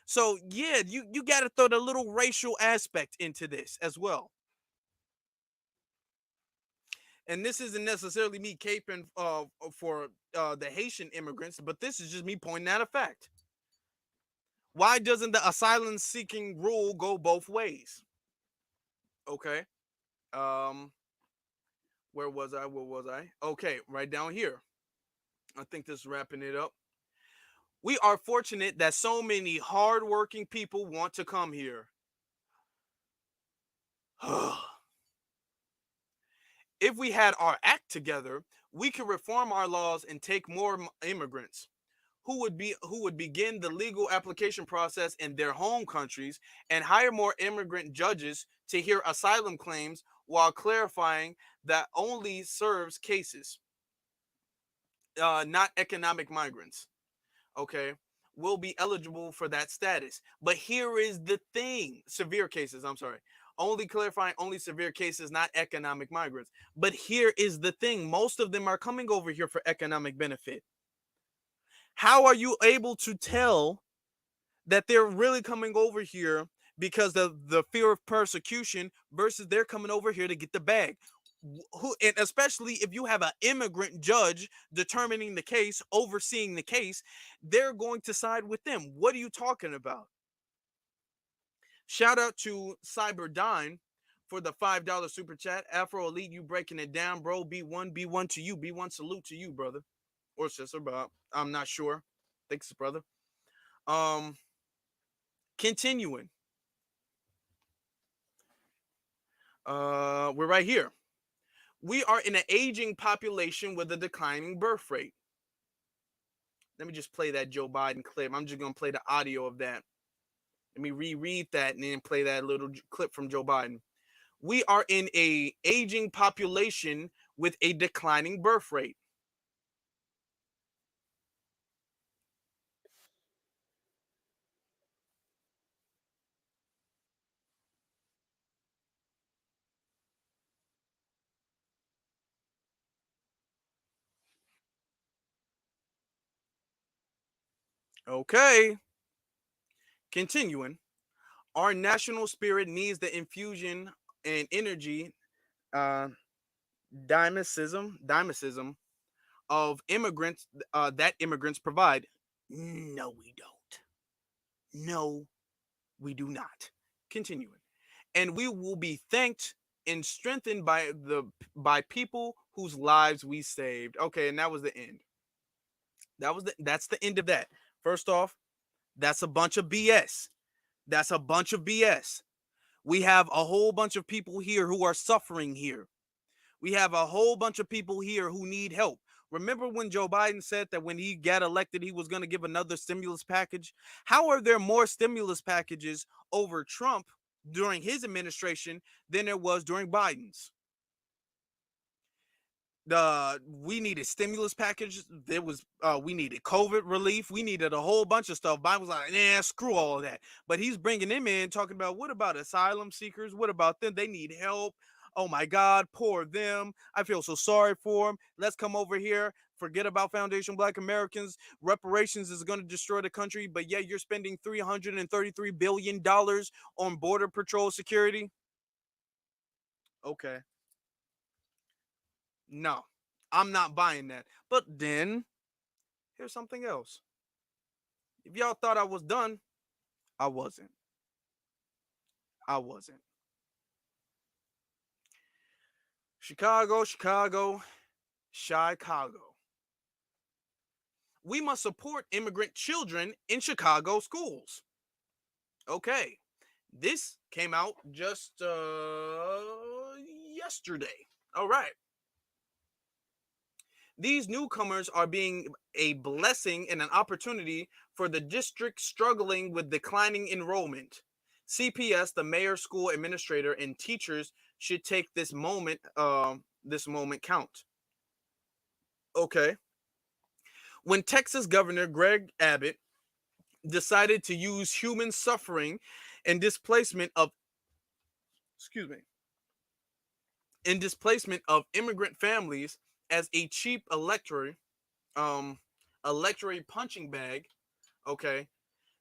So yeah, you got to throw the little racial aspect into this as well. And this isn't necessarily me caping for the Haitian immigrants, but this is just me pointing out a fact. Why doesn't the asylum seeking rule go both ways? Okay. Um, where was I? Where was I? Okay, right down here. I think this is wrapping it up. We are fortunate that so many hardworking people want to come here. If we had our act together, we could reform our laws and take more immigrants who would begin the legal application process in their home countries and hire more immigrant judges to hear asylum claims while clarifying that only serves cases, not economic migrants. Okay, will be eligible for that status. But here is the thing, severe cases, I'm sorry. Only clarifying only severe cases, not economic migrants. But here is the thing, most of them are coming over here for economic benefit. How are you able to tell that they're really coming over here because of the fear of persecution versus they're coming over here to get the bag? Who, and especially if you have an immigrant judge determining the case, overseeing the case, they're going to side with them. What are you talking about? Shout out to Cyberdine for the $5 super chat. Afro Elite, you breaking it down, bro. B1 to you. B1 salute to you, brother. Or sister, but I'm not sure. Thanks, brother. Continuing. We're right here. We are in an aging population with a declining birth rate. Let me just play that Joe Biden clip. I'm just going to play the audio of that. Let me reread that and then play that little clip from Joe Biden. We are in a aging population with a declining birth rate. Okay. Continuing. Our national spirit needs the infusion and energy, uh, dynamism of immigrants that immigrants provide. No, we don't. No, we do not. Continuing. And we will be thanked and strengthened by people whose lives we saved. Okay, and that was the end. That's the end of that. First off, that's a bunch of BS. That's a bunch of BS. We have a whole bunch of people here who are suffering here. We have a whole bunch of people here who need help. Remember when Joe Biden said that when he got elected, he was going to give another stimulus package? How are there more stimulus packages over Trump during his administration than there was during Biden's? We needed stimulus packages. There was we needed COVID relief. We needed a whole bunch of stuff. Biden was like, nah, screw all of that. But he's bringing them in, talking about what about asylum seekers? What about them? They need help. Oh my God, poor them. I feel so sorry for them. Let's come over here. Forget about Foundation Black Americans. Reparations is going to destroy the country. But yeah, you're spending $333 billion on Border Patrol security. Okay. No, I'm not buying that. But then here's something else. If y'all thought I was done, I wasn't. I wasn't. Chicago, Chicago, Chicago. We must support immigrant children in Chicago schools. Okay. This came out just yesterday. All right. These newcomers are being a blessing and an opportunity for the district struggling with declining enrollment. CPS, the mayor, school administrator, and teachers should take this moment count. Okay. When Texas Governor Greg Abbott decided to use human suffering and displacement of excuse me in displacement of immigrant families as a cheap um electorate punching bag, okay,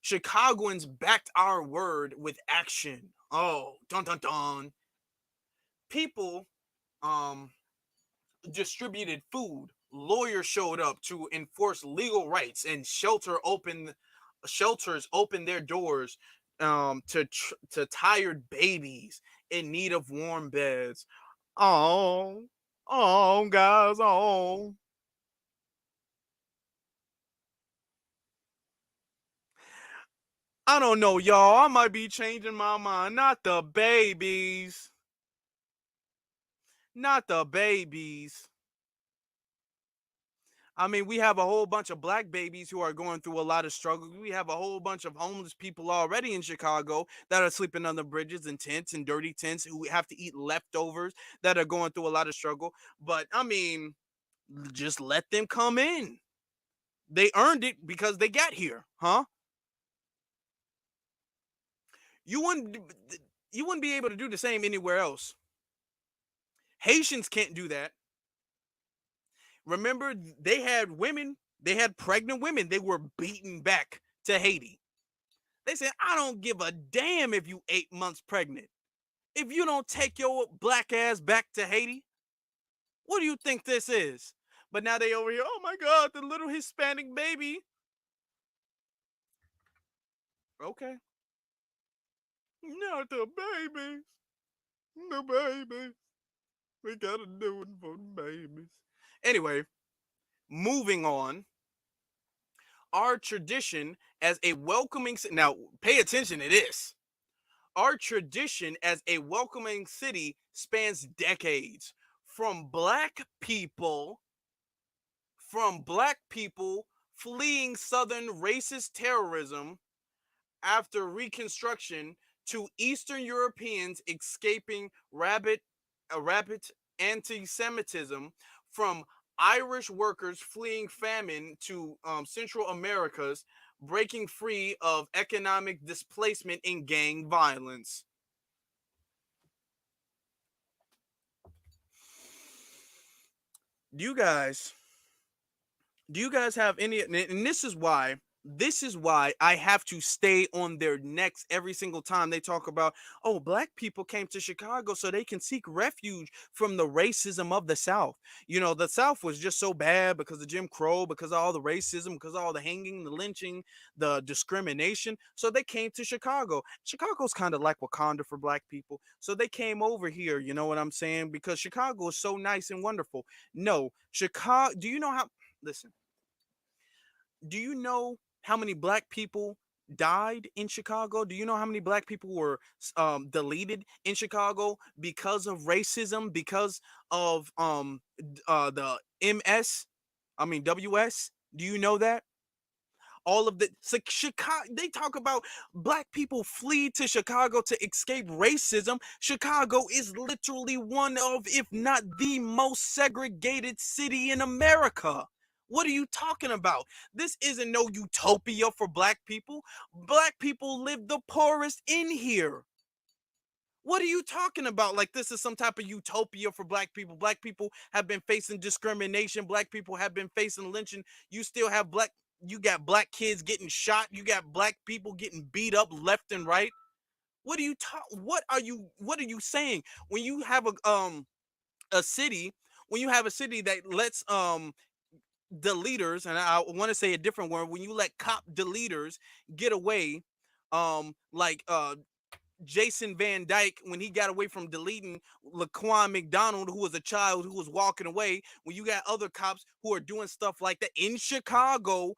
Chicagoans backed our word with action. Oh, dun dun dun. People um distributed food. Lawyers showed up to enforce legal rights, and shelters opened their doors to tired babies in need of warm beds. Oh, oh, guys, oh. I don't know, y'all. I might be changing my mind. Not the babies. Not the babies. I mean, we have a whole bunch of black babies who are going through a lot of struggle. We have a whole bunch of homeless people already in Chicago that are sleeping under bridges and tents and dirty tents who have to eat leftovers that are going through a lot of struggle. But I mean, just let them come in. They earned it because they got here, huh? You wouldn't you wouldn't be able to do the same anywhere else. Haitians can't do that. Remember, they had pregnant women, they were beaten back to Haiti. They said, I don't give a damn if you 8 months pregnant. If you don't take your black ass back to Haiti, what do you think this is? But now they over here, oh my God, the little Hispanic baby. Okay. Not the babies. The babies. We gotta do it for the babies. Anyway, moving on. Our tradition as a welcoming now pay attention to this. Our tradition as a welcoming city spans decades from black people fleeing southern racist terrorism after reconstruction to eastern Europeans escaping rapid anti-Semitism, from Irish workers fleeing famine to Central Americas, breaking free of economic displacement and gang violence. Do you guys do you guys have any, and this is why I have to stay on their necks every single time they talk about, oh, black people came to Chicago so they can seek refuge from the racism of the South. You know, the South was just so bad because of Jim Crow, because of all the racism, because of all the hanging, the lynching, the discrimination. So they came to Chicago. Chicago's kind of like Wakanda for black people. So they came over here, you know what I'm saying? Because Chicago is so nice and wonderful. No, Chicago, do you know how, listen, do you know how many black people died in Chicago? Do you know how many black people were deleted in Chicago because of racism, because of the MS, I mean WS? Do you know that? All of the Chicago, they talk about black people flee to Chicago to escape racism. Chicago is literally one of, if not the most segregated city in America. What are you talking about? This isn't no utopia for black people. Black people live the poorest in here. What are you talking about? Like this is some type of utopia for black people. Black people have been facing discrimination. Black people have been facing lynching. You still have you got black kids getting shot. You got black people getting beat up left and right. What are you saying when you have a city, when you have a city that lets the leaders, and I want to say a different word, when you let cop deleters get away like Jason Van Dyke when he got away from deleting Laquan McDonald, who was a child who was walking away. When you got other cops who are doing stuff like that in Chicago,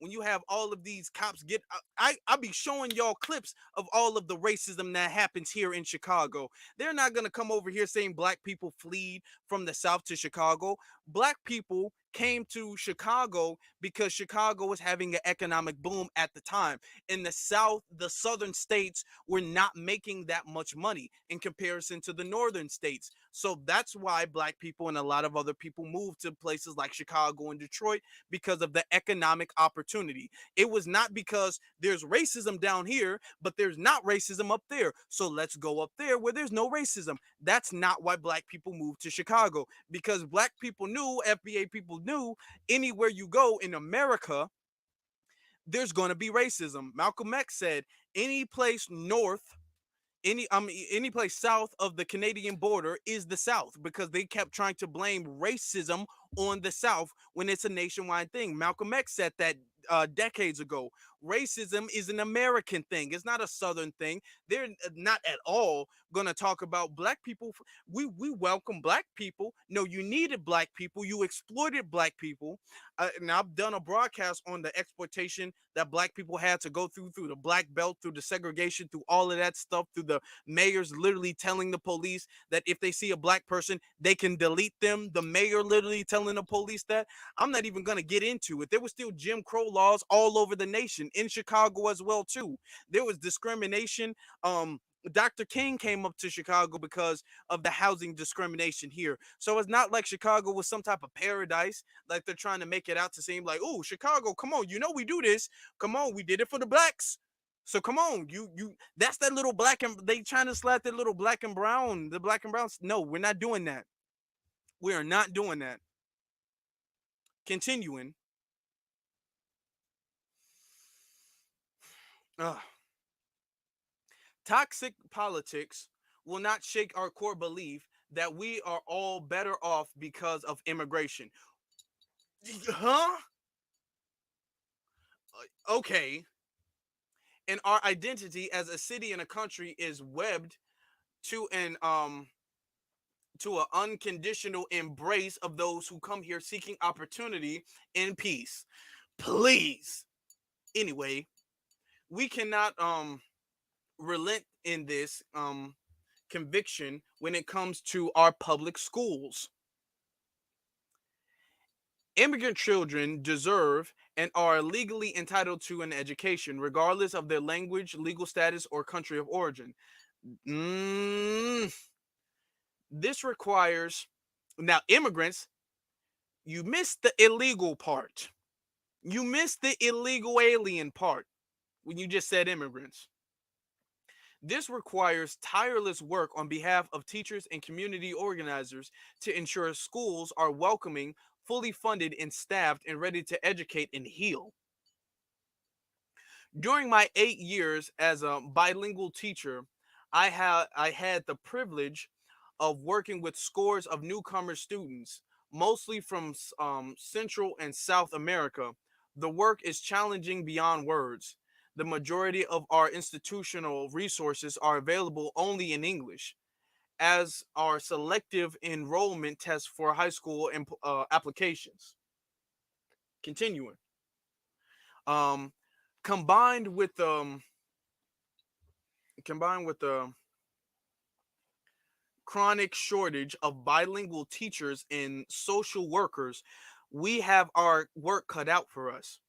when you have all of these cops get, I be showing y'all clips of all of the racism that happens here in Chicago. They're not gonna come over here saying black people fled from the South to Chicago. Black people came to Chicago because Chicago was having an economic boom at the time. In the South, the southern states were not making that much money in comparison to the northern states. So that's why black people and a lot of other people moved to places like Chicago and Detroit because of the economic opportunity. It was not because there's racism down here, but there's not racism up there. So let's go up there where there's no racism. That's not why black people moved to Chicago, because black people knew, FBA people knew, anywhere you go in America, there's going to be racism. Malcolm X said, any place north, any place south of the Canadian border is the South, because they kept trying to blame racism on the South when it's a nationwide thing. Malcolm X said that decades ago. Racism is an American thing. It's not a Southern thing. They're not at all gonna talk about black people. We welcome black people. No, you needed black people. You exploited black people. And I've done a broadcast on the exploitation that black people had to go through the black belt, through the segregation, through all of that stuff, through the mayors literally telling the police that if they see a black person, they can delete them. The mayor literally telling the police that. I'm not even going to get into it. There was still Jim Crow laws all over the nation, in Chicago as well too. There was discrimination. Dr. King came up to Chicago because of the housing discrimination here. So it's not like Chicago was some type of paradise, like they're trying to make it out to seem like, oh, Chicago, come on, you know we do this. Come on, we did it for the blacks. So come on, you that's that little black, and they trying to slap that little black and brown, the black and browns. No, we're not doing that. We are not doing that. Continuing. Ugh. Toxic politics will not shake our core belief that we are all better off because of immigration. Huh? Okay. And our identity as a city and a country is webbed to an unconditional embrace of those who come here seeking opportunity and peace. Please. Anyway, we cannot relent in this conviction when it comes to our public schools. Immigrant children deserve and are legally entitled to an education, regardless of their language, legal status, or country of origin. This requires, now, immigrants, you missed the illegal part. You missed the illegal alien part when you just said immigrants. This requires tireless work on behalf of teachers and community organizers to ensure schools are welcoming, fully funded, and staffed, and ready to educate and heal. During my 8 years as a bilingual teacher, I had the privilege of working with scores of newcomer students, mostly from Central and South America. The work is challenging beyond words. The majority of our institutional resources are available only in English, as are selective enrollment tests for high school applications. Continuing. Um, combined with the chronic shortage of bilingual teachers and social workers, we have our work cut out for us.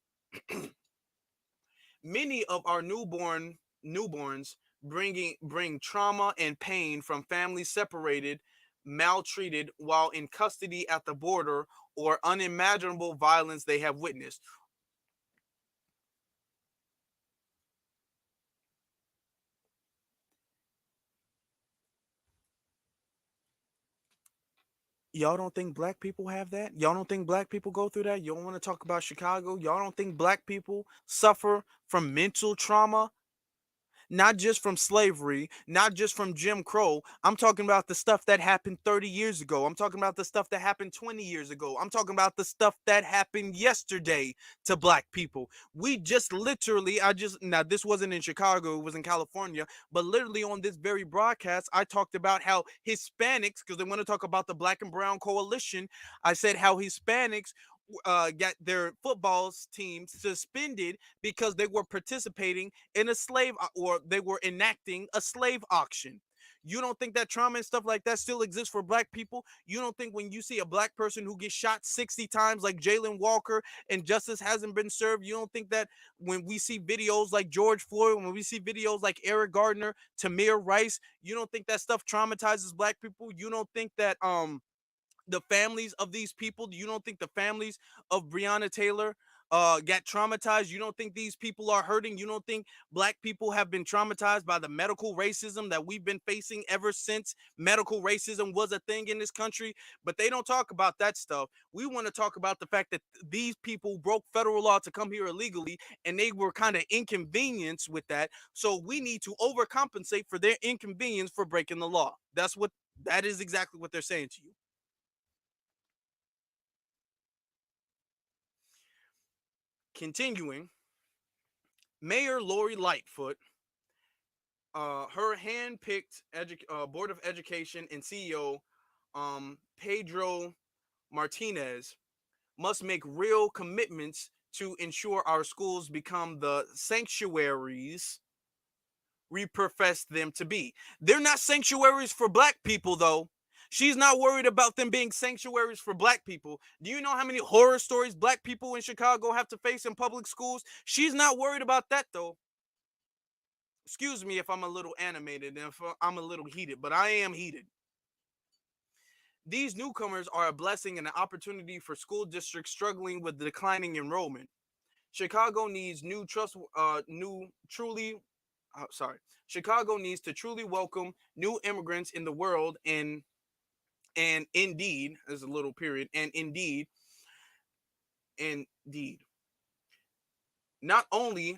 Many of our newborns bring trauma and pain from families separated, maltreated while in custody at the border, or unimaginable violence they have witnessed. Y'all don't think black people have that? Y'all don't think black people go through that? You don't want to talk about Chicago? Y'all don't think black people suffer from mental trauma? not just from slavery, not just from Jim Crow. I'm talking about the stuff that happened 30 years ago. I'm talking about the stuff that happened 20 years ago. I'm talking about the stuff that happened yesterday to black people. We just literally, now this wasn't in Chicago, it was in California, but literally on this very broadcast, I talked about how Hispanics, because they want to talk about the Black and Brown Coalition, I said how Hispanics got their football teams suspended because they were participating in a slave or they were enacting a slave auction. You don't think that trauma and stuff like that still exists for black people? You don't think when you see a black person who gets shot 60 times like Jalen Walker and justice hasn't been served, you don't think that when we see videos like George Floyd, when we see videos like Eric Gardner, Tamir Rice, you don't think that stuff traumatizes black people? You don't think that the families of these people, you don't think the families of Breonna Taylor got traumatized? You don't think these people are hurting? You don't think black people have been traumatized by the medical racism that we've been facing ever since medical racism was a thing in this country? But they don't talk about that stuff. We want to talk about the fact that these people broke federal law to come here illegally, and they were kind of inconvenienced with that. So we need to overcompensate for their inconvenience for breaking the law. That is exactly what they're saying to you. Continuing, Mayor Lori Lightfoot, her hand-picked Board of Education and CEO, Pedro Martinez, must make real commitments to ensure our schools become the sanctuaries we profess them to be. They're not sanctuaries for black people, though. She's not worried about them being sanctuaries for black people. Do you know how many horror stories black people in Chicago have to face in public schools? She's not worried about that, though. Excuse me if I'm a little animated and if I'm a little heated, but I am heated. These newcomers are a blessing and an opportunity for school districts struggling with declining enrollment. Chicago needs Chicago needs to truly welcome new immigrants in the world, and indeed, there's a little period, and indeed, not only,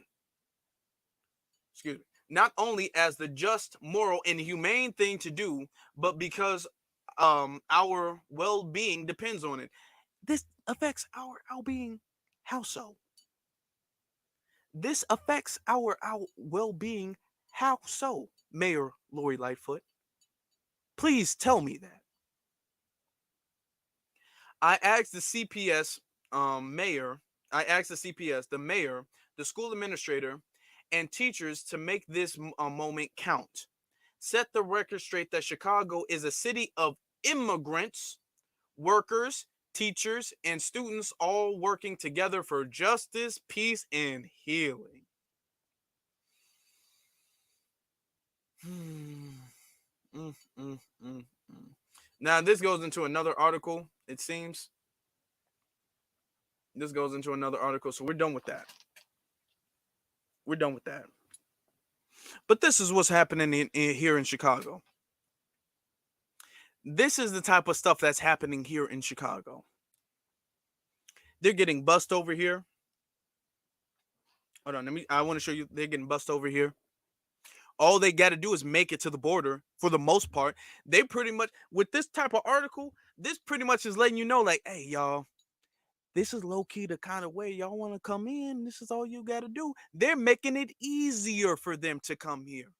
not only as the just, moral, and humane thing to do, but because our well-being depends on it. This affects our well-being. How so? This affects our well-being. How so, Mayor Lori Lightfoot? Please tell me that. I asked the CPS mayor, the mayor, the school administrator, and teachers to make this moment count. Set the record straight that Chicago is a city of immigrants, workers, teachers, and students all working together for justice, peace, and healing. Now, this goes into another article, it seems. This goes into another article, so we're done with that. We're done with that. But this is what's happening here in Chicago. This is the type of stuff that's happening here in Chicago. They're getting bussed over here. Hold on, I want to show you. They're getting bussed over here. All they got to do is make it to the border for the most part. They pretty much, with this type of article, this pretty much is letting you know, like, hey, y'all, this is low-key the kind of way y'all want to come in. This is all you got to do. They're making it easier for them to come here.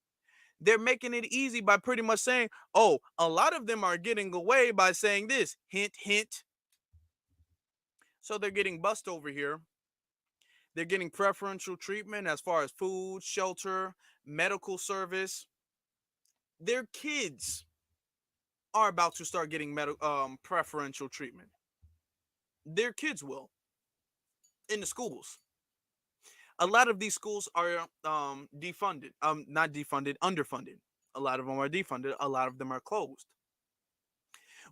They're making it easy by pretty much saying, oh, a lot of them are getting away by saying this. Hint, hint. So they're getting bussed over here. They're getting preferential treatment as far as food, shelter, medical service. Their kids are about to start getting preferential treatment. Their kids will in the schools. A lot of these schools are defunded, not defunded, underfunded. A lot of them are defunded. A lot of them are closed.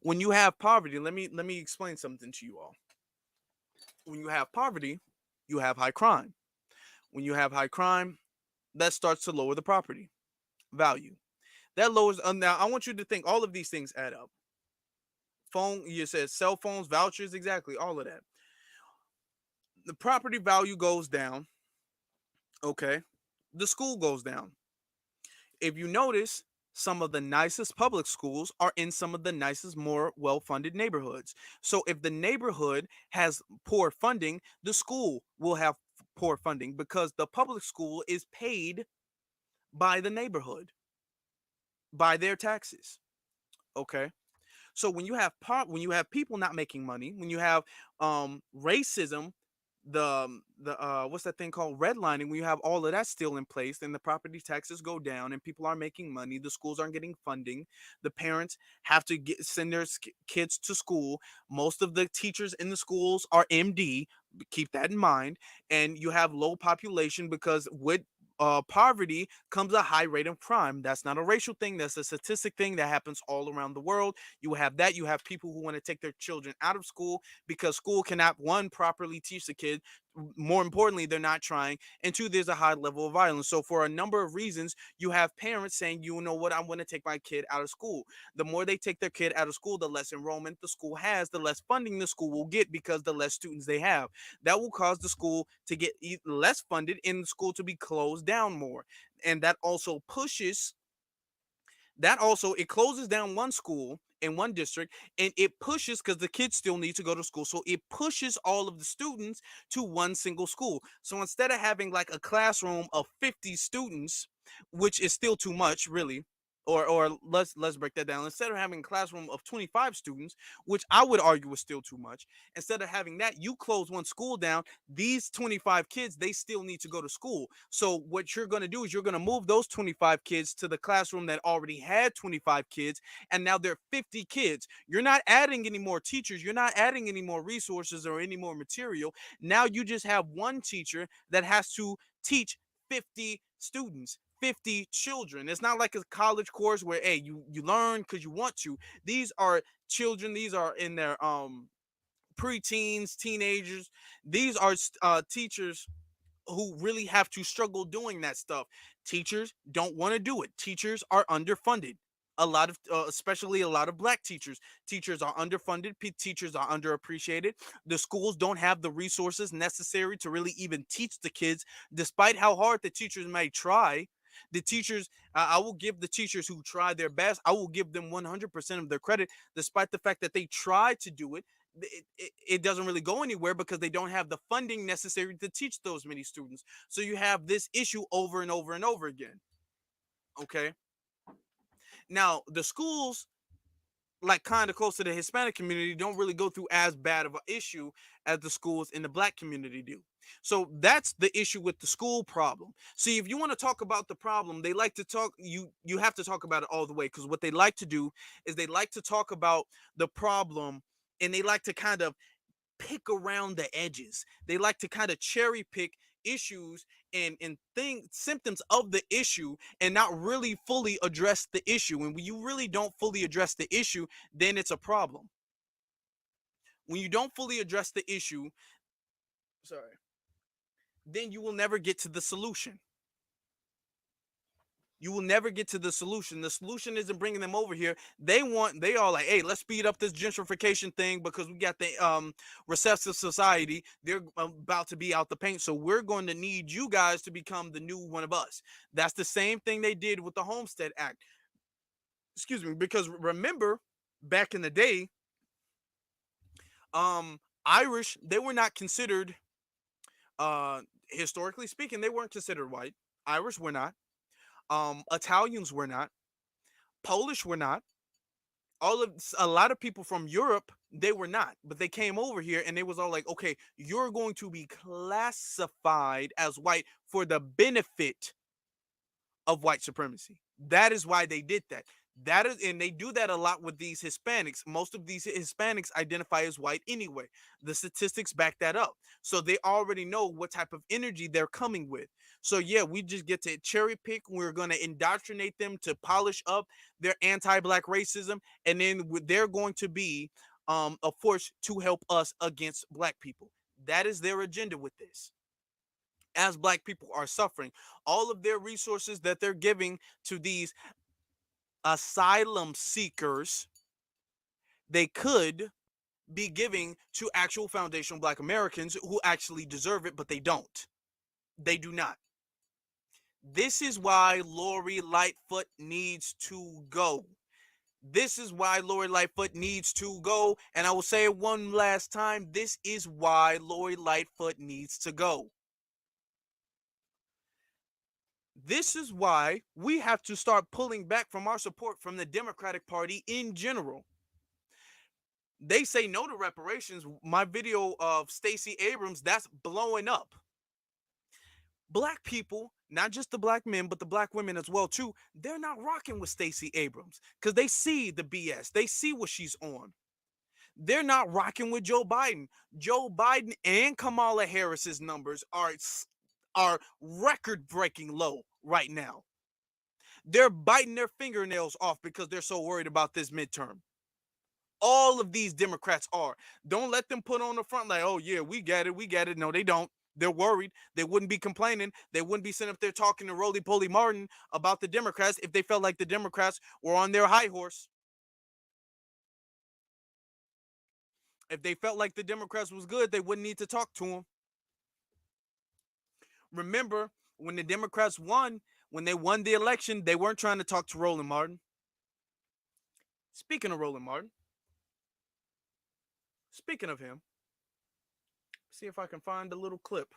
When you have poverty, let me explain something to you all. When you have poverty, you have high crime. When you have high crime, that starts to lower the property value. That lowers. Now, I want you to think all of these things add up. You said cell phones, vouchers, exactly, all of that. The property value goes down. Okay, the school goes down. If you notice, some of the nicest public schools are in some of the nicest, more well-funded neighborhoods. So if the neighborhood has poor funding, the school will have poor funding because the public school is paid by the neighborhood, by their taxes. Okay. So when you have people not making money, when you have racism, the what's that thing called, redlining, when you have all of that still in place, then the property taxes go down and people are making money, the schools aren't getting funding, the parents have to send their kids to school. Most of the teachers in the schools are MD, keep that in mind, and you have low population because with poverty comes a high rate of crime. That's not a racial thing. That's a statistic thing that happens all around the world. You have that. You have people who want to take their children out of school because school cannot, one, properly teach the kid. More importantly, they're not trying. And two, there's a high level of violence. So for a number of reasons, you have parents saying, you know what, I want to take my kid out of school. The more they take their kid out of school, the less enrollment the school has, the less funding the school will get because the less students they have. That will cause the school to get less funded and the school to be closed down more. And that also, it closes down one school in one district and it pushes, because the kids still need to go to school, so it pushes all of the students to one single school. So instead of having like a classroom of 50 students, which is still too much really, or let's break that down, instead of having a classroom of 25 students, which I would argue is still too much, instead of having that, you close one school down. These 25 kids, they still need to go to school. So what you're going to do is you're going to move those 25 kids to the classroom that already had 25 kids, and now there are 50 kids. You're not adding any more teachers, you're not adding any more resources or any more material. Now you just have one teacher that has to teach 50 students, 50 children. It's not like a college course where, hey, you learn because you want to. These are children, these are in their preteens, teenagers. These are teachers who really have to struggle doing that stuff. Teachers don't want to do it. Teachers are underfunded. A lot of, especially a lot of black teachers. Teachers are underfunded. Teachers are underappreciated. The schools don't have the resources necessary to really even teach the kids, despite how hard the teachers may try. The teachers, I will give the teachers who try their best, I will give them 100% of their credit, despite the fact that they try to do it. It doesn't really go anywhere because they don't have the funding necessary to teach those many students. So you have this issue over and over and over again. Okay. Now, the schools, like kind of close to the Hispanic community, don't really go through as bad of an issue as the schools in the black community do. So that's the issue with the school problem. See, if you want to talk about the problem, they like to talk, you have to talk about it all the way, because what they like to do is they like to talk about the problem and they like to kind of pick around the edges. They like to kind of cherry pick issues and things, symptoms of the issue, and not really fully address the issue. And when you really don't fully address the issue, then it's a problem. When you don't fully address the issue, sorry, then you will never get to the solution. You will never get to the solution. The solution isn't bringing them over here. They are like, hey, let's speed up this gentrification thing because we got the recessive society. They're about to be out the paint. So we're going to need you guys to become the new one of us. That's the same thing they did with the Homestead Act. Excuse me, because remember, back in the day, Irish, they were not considered, historically speaking, they weren't considered white. Irish were not. Italians were not. Polish were not. A lot of people from Europe, they were not, but they came over here and they was all like, okay, you're going to be classified as white for the benefit of white supremacy. That is why they did that. That is, and they do that a lot with these Hispanics. Most of these Hispanics identify as white anyway. The statistics back that up. So they already know what type of energy they're coming with. So yeah, we just get to cherry pick. We're going to indoctrinate them to polish up their anti-black racism, and then they're going to be a force to help us against black people. That is their agenda with this. As black people are suffering, all of their resources that they're giving to these asylum seekers, they could be giving to actual foundational black Americans who actually deserve it, but they don't. They do not. This is why Lori Lightfoot needs to go. This is why Lori Lightfoot needs to go. And I will say it one last time. This is why Lori Lightfoot needs to go. This is why we have to start pulling back from our support from the Democratic Party in general. They say no to reparations. My video of Stacey Abrams, that's blowing up. Black people, not just the black men, but the black women as well too, they're not rocking with Stacey Abrams because they see the BS. They see what she's on. They're not rocking with Joe Biden. Joe Biden and Kamala Harris's numbers are record-breaking low right now. They're biting their fingernails off because they're so worried about this midterm. All of these Democrats are. Don't let them put on the front like, oh yeah, we get it. No, they don't. They're worried. They wouldn't be complaining. They wouldn't be sitting up there talking to Roly-Poly Martin about the Democrats if they felt like the Democrats were on their high horse. If they felt like the Democrats was good, they wouldn't need to talk to them. Remember, when the Democrats won, when they won the election, they weren't trying to talk to Roland Martin. Speaking of Roland Martin, speaking of him, see if I can find a little clip.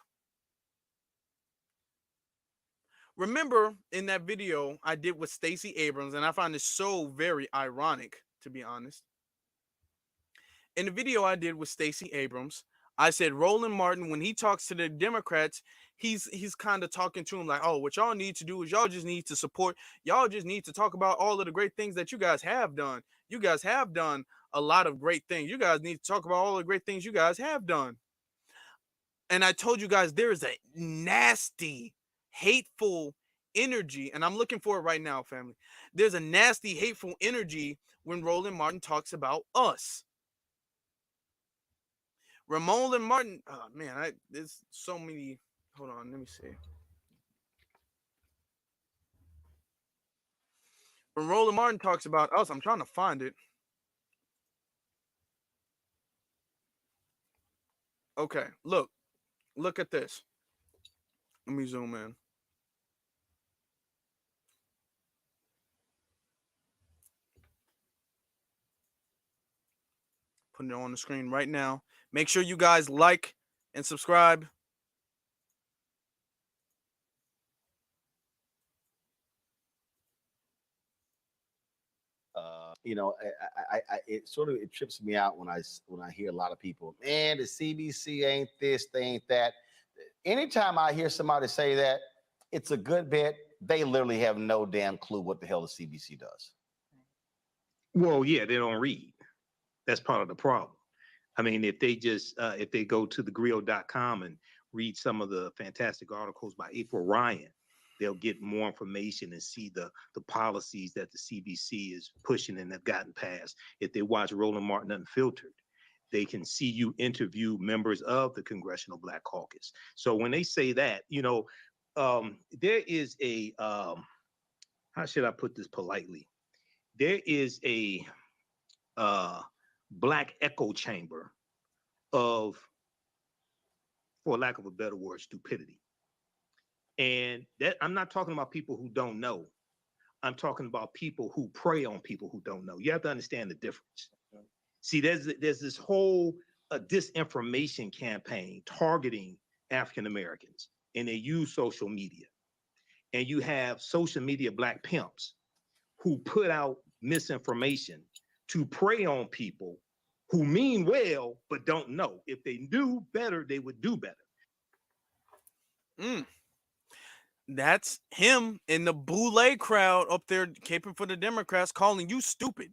Remember in that video I did with Stacey Abrams, and I find this so very ironic, to be honest. In the video I did with Stacey Abrams, I said Roland Martin, when he talks to the Democrats, he's kind of talking to them like, oh, what y'all need to do is y'all just need to support, y'all just need to talk about all of the great things that you guys have done. You guys have done a lot of great things. You guys need to talk about all the great things you guys have done. And I told you guys there is a nasty, hateful energy, and I'm looking for it right now, family. There's a nasty, hateful energy when Roland Martin talks about us. Roland Martin, oh man, there's so many. Hold on, let me see. When Roland Martin talks about us, I'm trying to find it. Okay, look at this. Let me zoom in. Putting it on the screen right now. Make sure you guys like and subscribe. You know, it sort of trips me out when I hear a lot of people, man, the CBC ain't this, they ain't that. Anytime I hear somebody say that, it's a good bet they literally have no damn clue what the hell the CBC does. Well, yeah, they don't read. That's part of the problem. I mean, if they just if they go to thegrio.com and read some of the fantastic articles by April Ryan, they'll get more information and see the policies that the CBC is pushing and have gotten passed. If they watch Roland Martin Unfiltered, they can see you interview members of the Congressional Black Caucus. So when they say that, you know, there is a, how should I put this politely? There is a black echo chamber of, for lack of a better word, stupidity. And that, I'm not talking about people who don't know. I'm talking about people who prey on people who don't know. You have to understand the difference. See, there's this whole disinformation campaign targeting African Americans, and they use social media. And you have social media black pimps who put out misinformation to prey on people who mean well but don't know. If they knew better, they would do better. That's him in the Boule crowd up there caping for the Democrats, calling you stupid.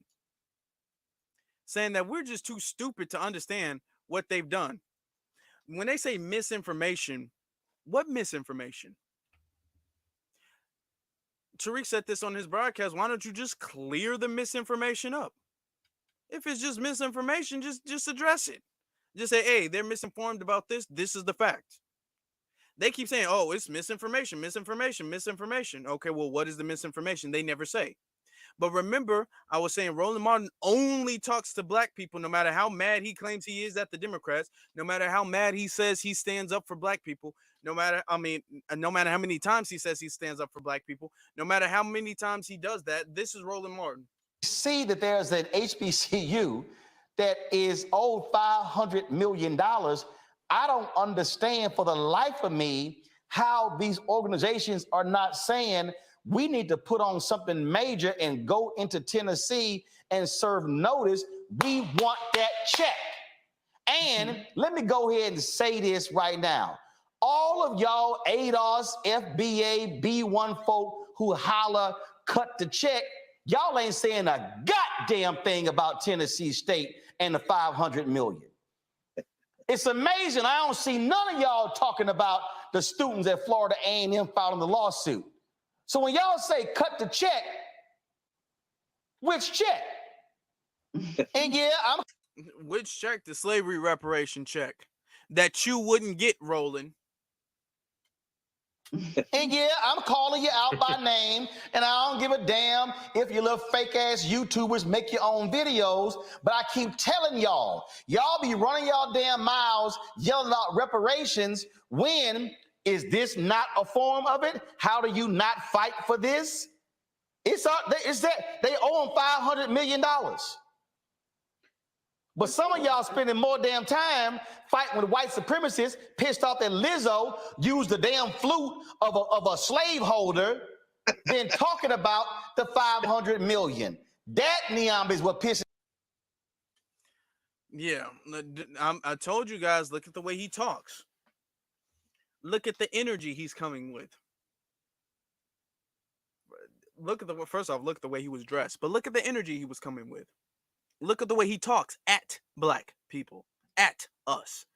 Saying that we're just too stupid to understand what they've done. When they say misinformation, what misinformation? Tariq said this on his broadcast. Why don't you just clear the misinformation up? If it's just misinformation, just address it. Just say, hey, they're misinformed about this. This is the fact. They keep saying, oh, it's misinformation. Okay, well, what is the misinformation? They never say. But remember, I was saying Roland Martin only talks to black people, no matter how mad he claims he is at the Democrats, no matter how mad he says he stands up for black people. No matter, I mean, no matter how many times he says he stands up for black people, no matter how many times he does that, this is Roland Martin. See that there's an HBCU that is owed $500 million. I don't understand for the life of me how these organizations are not saying we need to put on something major and go into Tennessee and serve notice. We want that check. And let me go ahead and say this right now. All of y'all ADOS, FBA, B1 folk who holler, cut the check, y'all ain't saying a goddamn thing about Tennessee State and the 500 million. It's amazing. I don't see none of y'all talking about the students at Florida A&M filing the lawsuit. So when y'all say cut the check, which check? And yeah, Which check? The slavery reparation check that you wouldn't get, Roland. And yeah, I'm calling you out by name, and I don't give a damn if you little fake ass YouTubers make your own videos, but I keep telling y'all be running y'all damn mouths yelling out reparations. When is this not a form of it? How do you not fight for this? It's that they owe them $500 million. But some of y'all spending more damn time fighting with white supremacists, pissed off that Lizzo used the damn flute of a slaveholder, than talking about the 500 million. That, Neon, is what pisses. Yeah, I told you guys, look at the way he talks. Look at the energy he's coming with. First off, look at the way he was dressed, but look at the energy he was coming with. Look at the way he talks at black people, at us,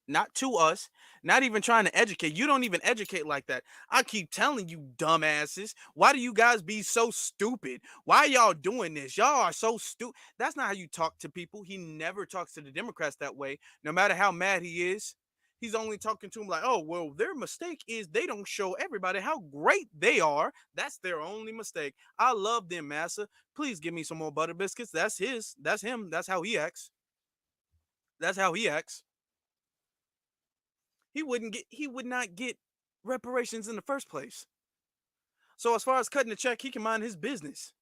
not to us, not even trying to educate. You don't even educate like that. I keep telling you, dumbasses, why do you guys be so stupid? Why y'all doing this? Y'all are so stupid. That's not how you talk to people. He never talks to the Democrats that way, no matter how mad he is. He's only talking to them like, oh, well, their mistake is they don't show everybody how great they are. That's their only mistake. I love them, massa. Please give me some more butter biscuits. That's his. That's him. That's how he acts. That's how he acts. He would not get reparations in the first place. So as far as cutting the check, he can mind his business.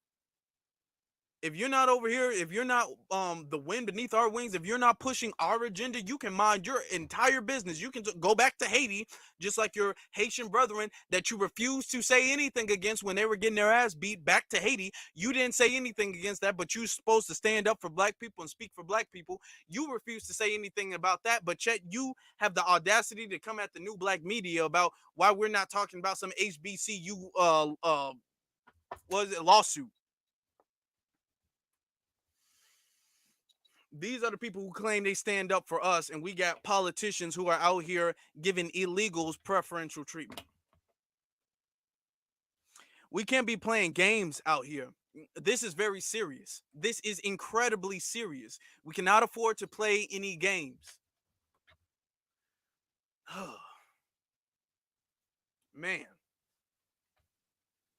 If you're not over here, if you're not the wind beneath our wings, if you're not pushing our agenda, you can mind your entire business. You can go back to Haiti, just like your Haitian brethren that you refused to say anything against when they were getting their ass beat. Back to Haiti, you didn't say anything against that, but you're supposed to stand up for black people and speak for black people. You refuse to say anything about that, but yet you have the audacity to come at the new black media about why we're not talking about some HBCU lawsuit. These are the people who claim they stand up for us, and we got politicians who are out here giving illegals preferential treatment. We can't be playing games out here. This is very serious. This is incredibly serious. We cannot afford to play any games. Man.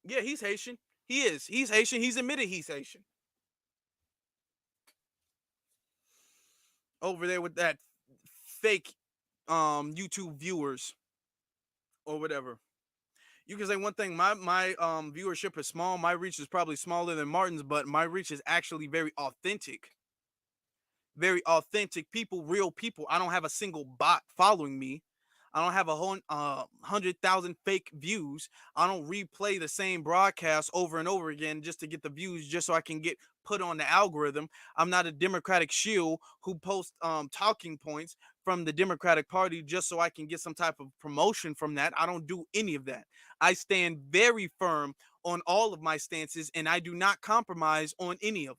Yeah, he's Haitian. He is. He's Haitian. He's admitted he's Haitian. Over there with that fake YouTube viewers or whatever. You can say one thing, my viewership is small, my reach is probably smaller than Martin's, but my reach is actually very authentic people, real people. I don't have a single bot following me. I don't have 100,000 fake views. I don't replay the same broadcast over and over again just to get the views, just so I can get put on the algorithm. I'm not a Democratic shield who posts talking points from the Democratic Party just so I can get some type of promotion from that. I don't do any of that. I stand very firm on all of my stances, and I do not compromise on any of them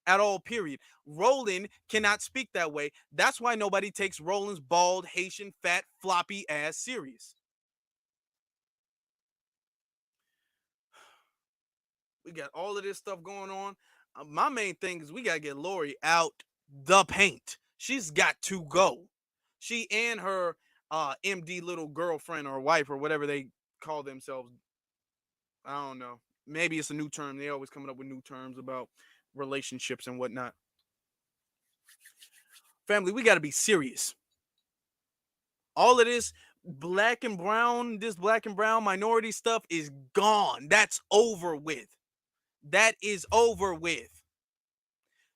at all, period. Roland cannot speak that way. That's why nobody takes Roland's bald, Haitian, fat, floppy ass serious. We got all of this stuff going on. My main thing is we got to get Lori out the paint. She's got to go. She and her MD little girlfriend or wife or whatever they call themselves. I don't know. Maybe it's a new term. They always coming up with new terms about relationships and whatnot. Family, we got to be serious. All of this, black and brown, this black and brown minority stuff is gone. That's over with. That is over with.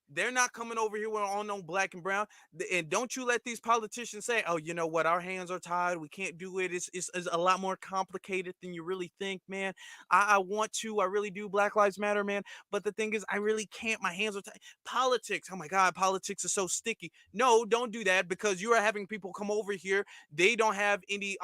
They're not coming over here with all no black and brown. And don't you let these politicians say, oh, you know what, our hands are tied. We can't do it. It's a lot more complicated than you really think, man. I want to. I really do. Black Lives Matter, man. But the thing is, I really can't. My hands are tied. Politics. Oh, my God. Politics is so sticky. No, don't do that, because you are having people come over here. They don't have any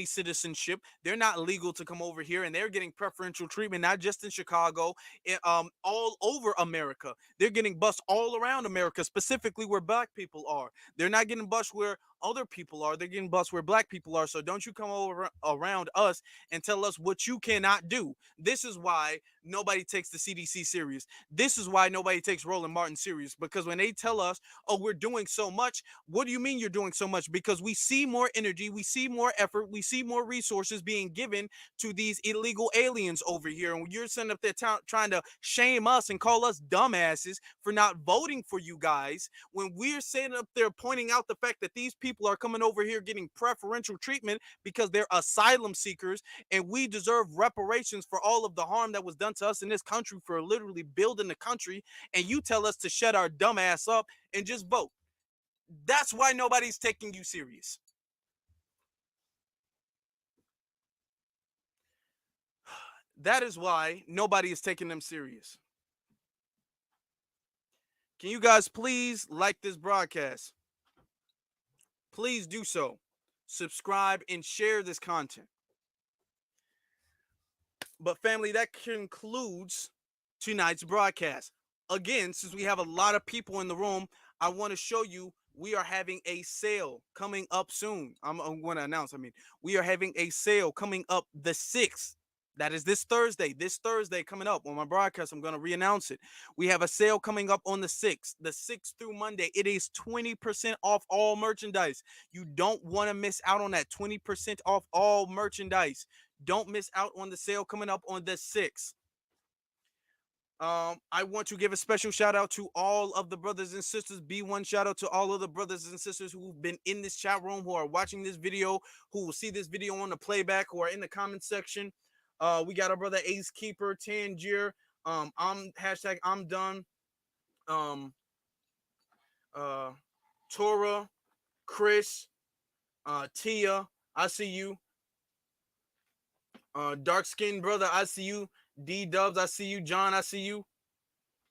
citizenship. They're not legal to come over here, and they're getting preferential treatment, not just in Chicago, all over America. They're getting bused all around America, specifically where black people are. They're not getting bused where other people are. They're getting bused where black people are. So don't you come over around us and tell us what you cannot do. This is why nobody takes the CDC serious. This is why nobody takes Roland Martin serious, because when they tell us, oh, we're doing so much, what do you mean you're doing so much? Because we see more energy, we see more effort, we see more resources being given to these illegal aliens over here. And you're sitting up there trying to shame us and call us dumbasses for not voting for you guys, when we're sitting up there pointing out the fact that these people are coming over here getting preferential treatment because they're asylum seekers, and we deserve reparations for all of the harm that was done to us in this country for literally building the country, and you tell us to shut our dumb ass up and just vote. That's why nobody's taking you serious. That is why nobody is taking them serious. Can you guys please like this broadcast? Please do so. Subscribe and share this content. But family, that concludes tonight's broadcast. Again, since we have a lot of people in the room, I want to show you we are having a sale coming up soon. I'm going to announce, we are having a sale coming up the 6th. That is this Thursday. This Thursday coming up on my broadcast, I'm going to re-announce it. We have a sale coming up on the 6th. The 6th through Monday. It is 20% off all merchandise. You don't want to miss out on that 20% off all merchandise. Don't miss out on the sale coming up on the 6th. I want to give a special shout out to all of the brothers and sisters. B1 shout out to all of the brothers and sisters who've been in this chat room, who are watching this video, who will see this video on the playback, or in the comment section. We got our brother Ace Keeper, Tangier, I'm done. Tora, Chris, Tia, I see you. Dark skinned brother, I see you. D Dubs, I see you. John, I see you.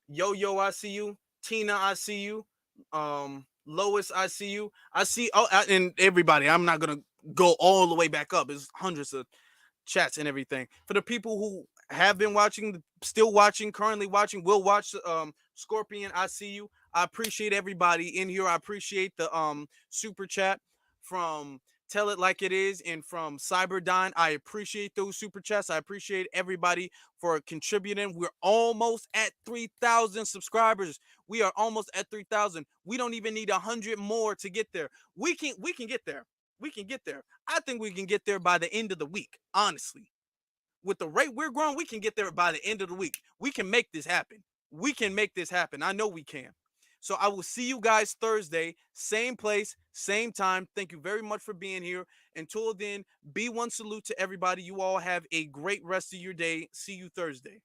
Yo, I see you. Tina, I see you. Lois, I see you. I see, and everybody. I'm not gonna go all the way back up. There's hundreds of chats and everything. For the people who have been watching, still watching, currently watching, will watch, Scorpion, I see you. I appreciate everybody in here. I appreciate the super chat from Tell It Like It Is and from Cyberdyne. I appreciate those super chats. I appreciate everybody for contributing. We're almost at 3,000 subscribers. We are almost at 3,000. We don't even need 100 more to get there. We can get there. We can get there. I think we can get there by the end of the week, honestly. With the rate we're growing, we can get there by the end of the week. We can make this happen. We can make this happen. I know we can. So I will see you guys Thursday, same place, same time. Thank you very much for being here. Until then, B1 salute to everybody. You all have a great rest of your day. See you Thursday.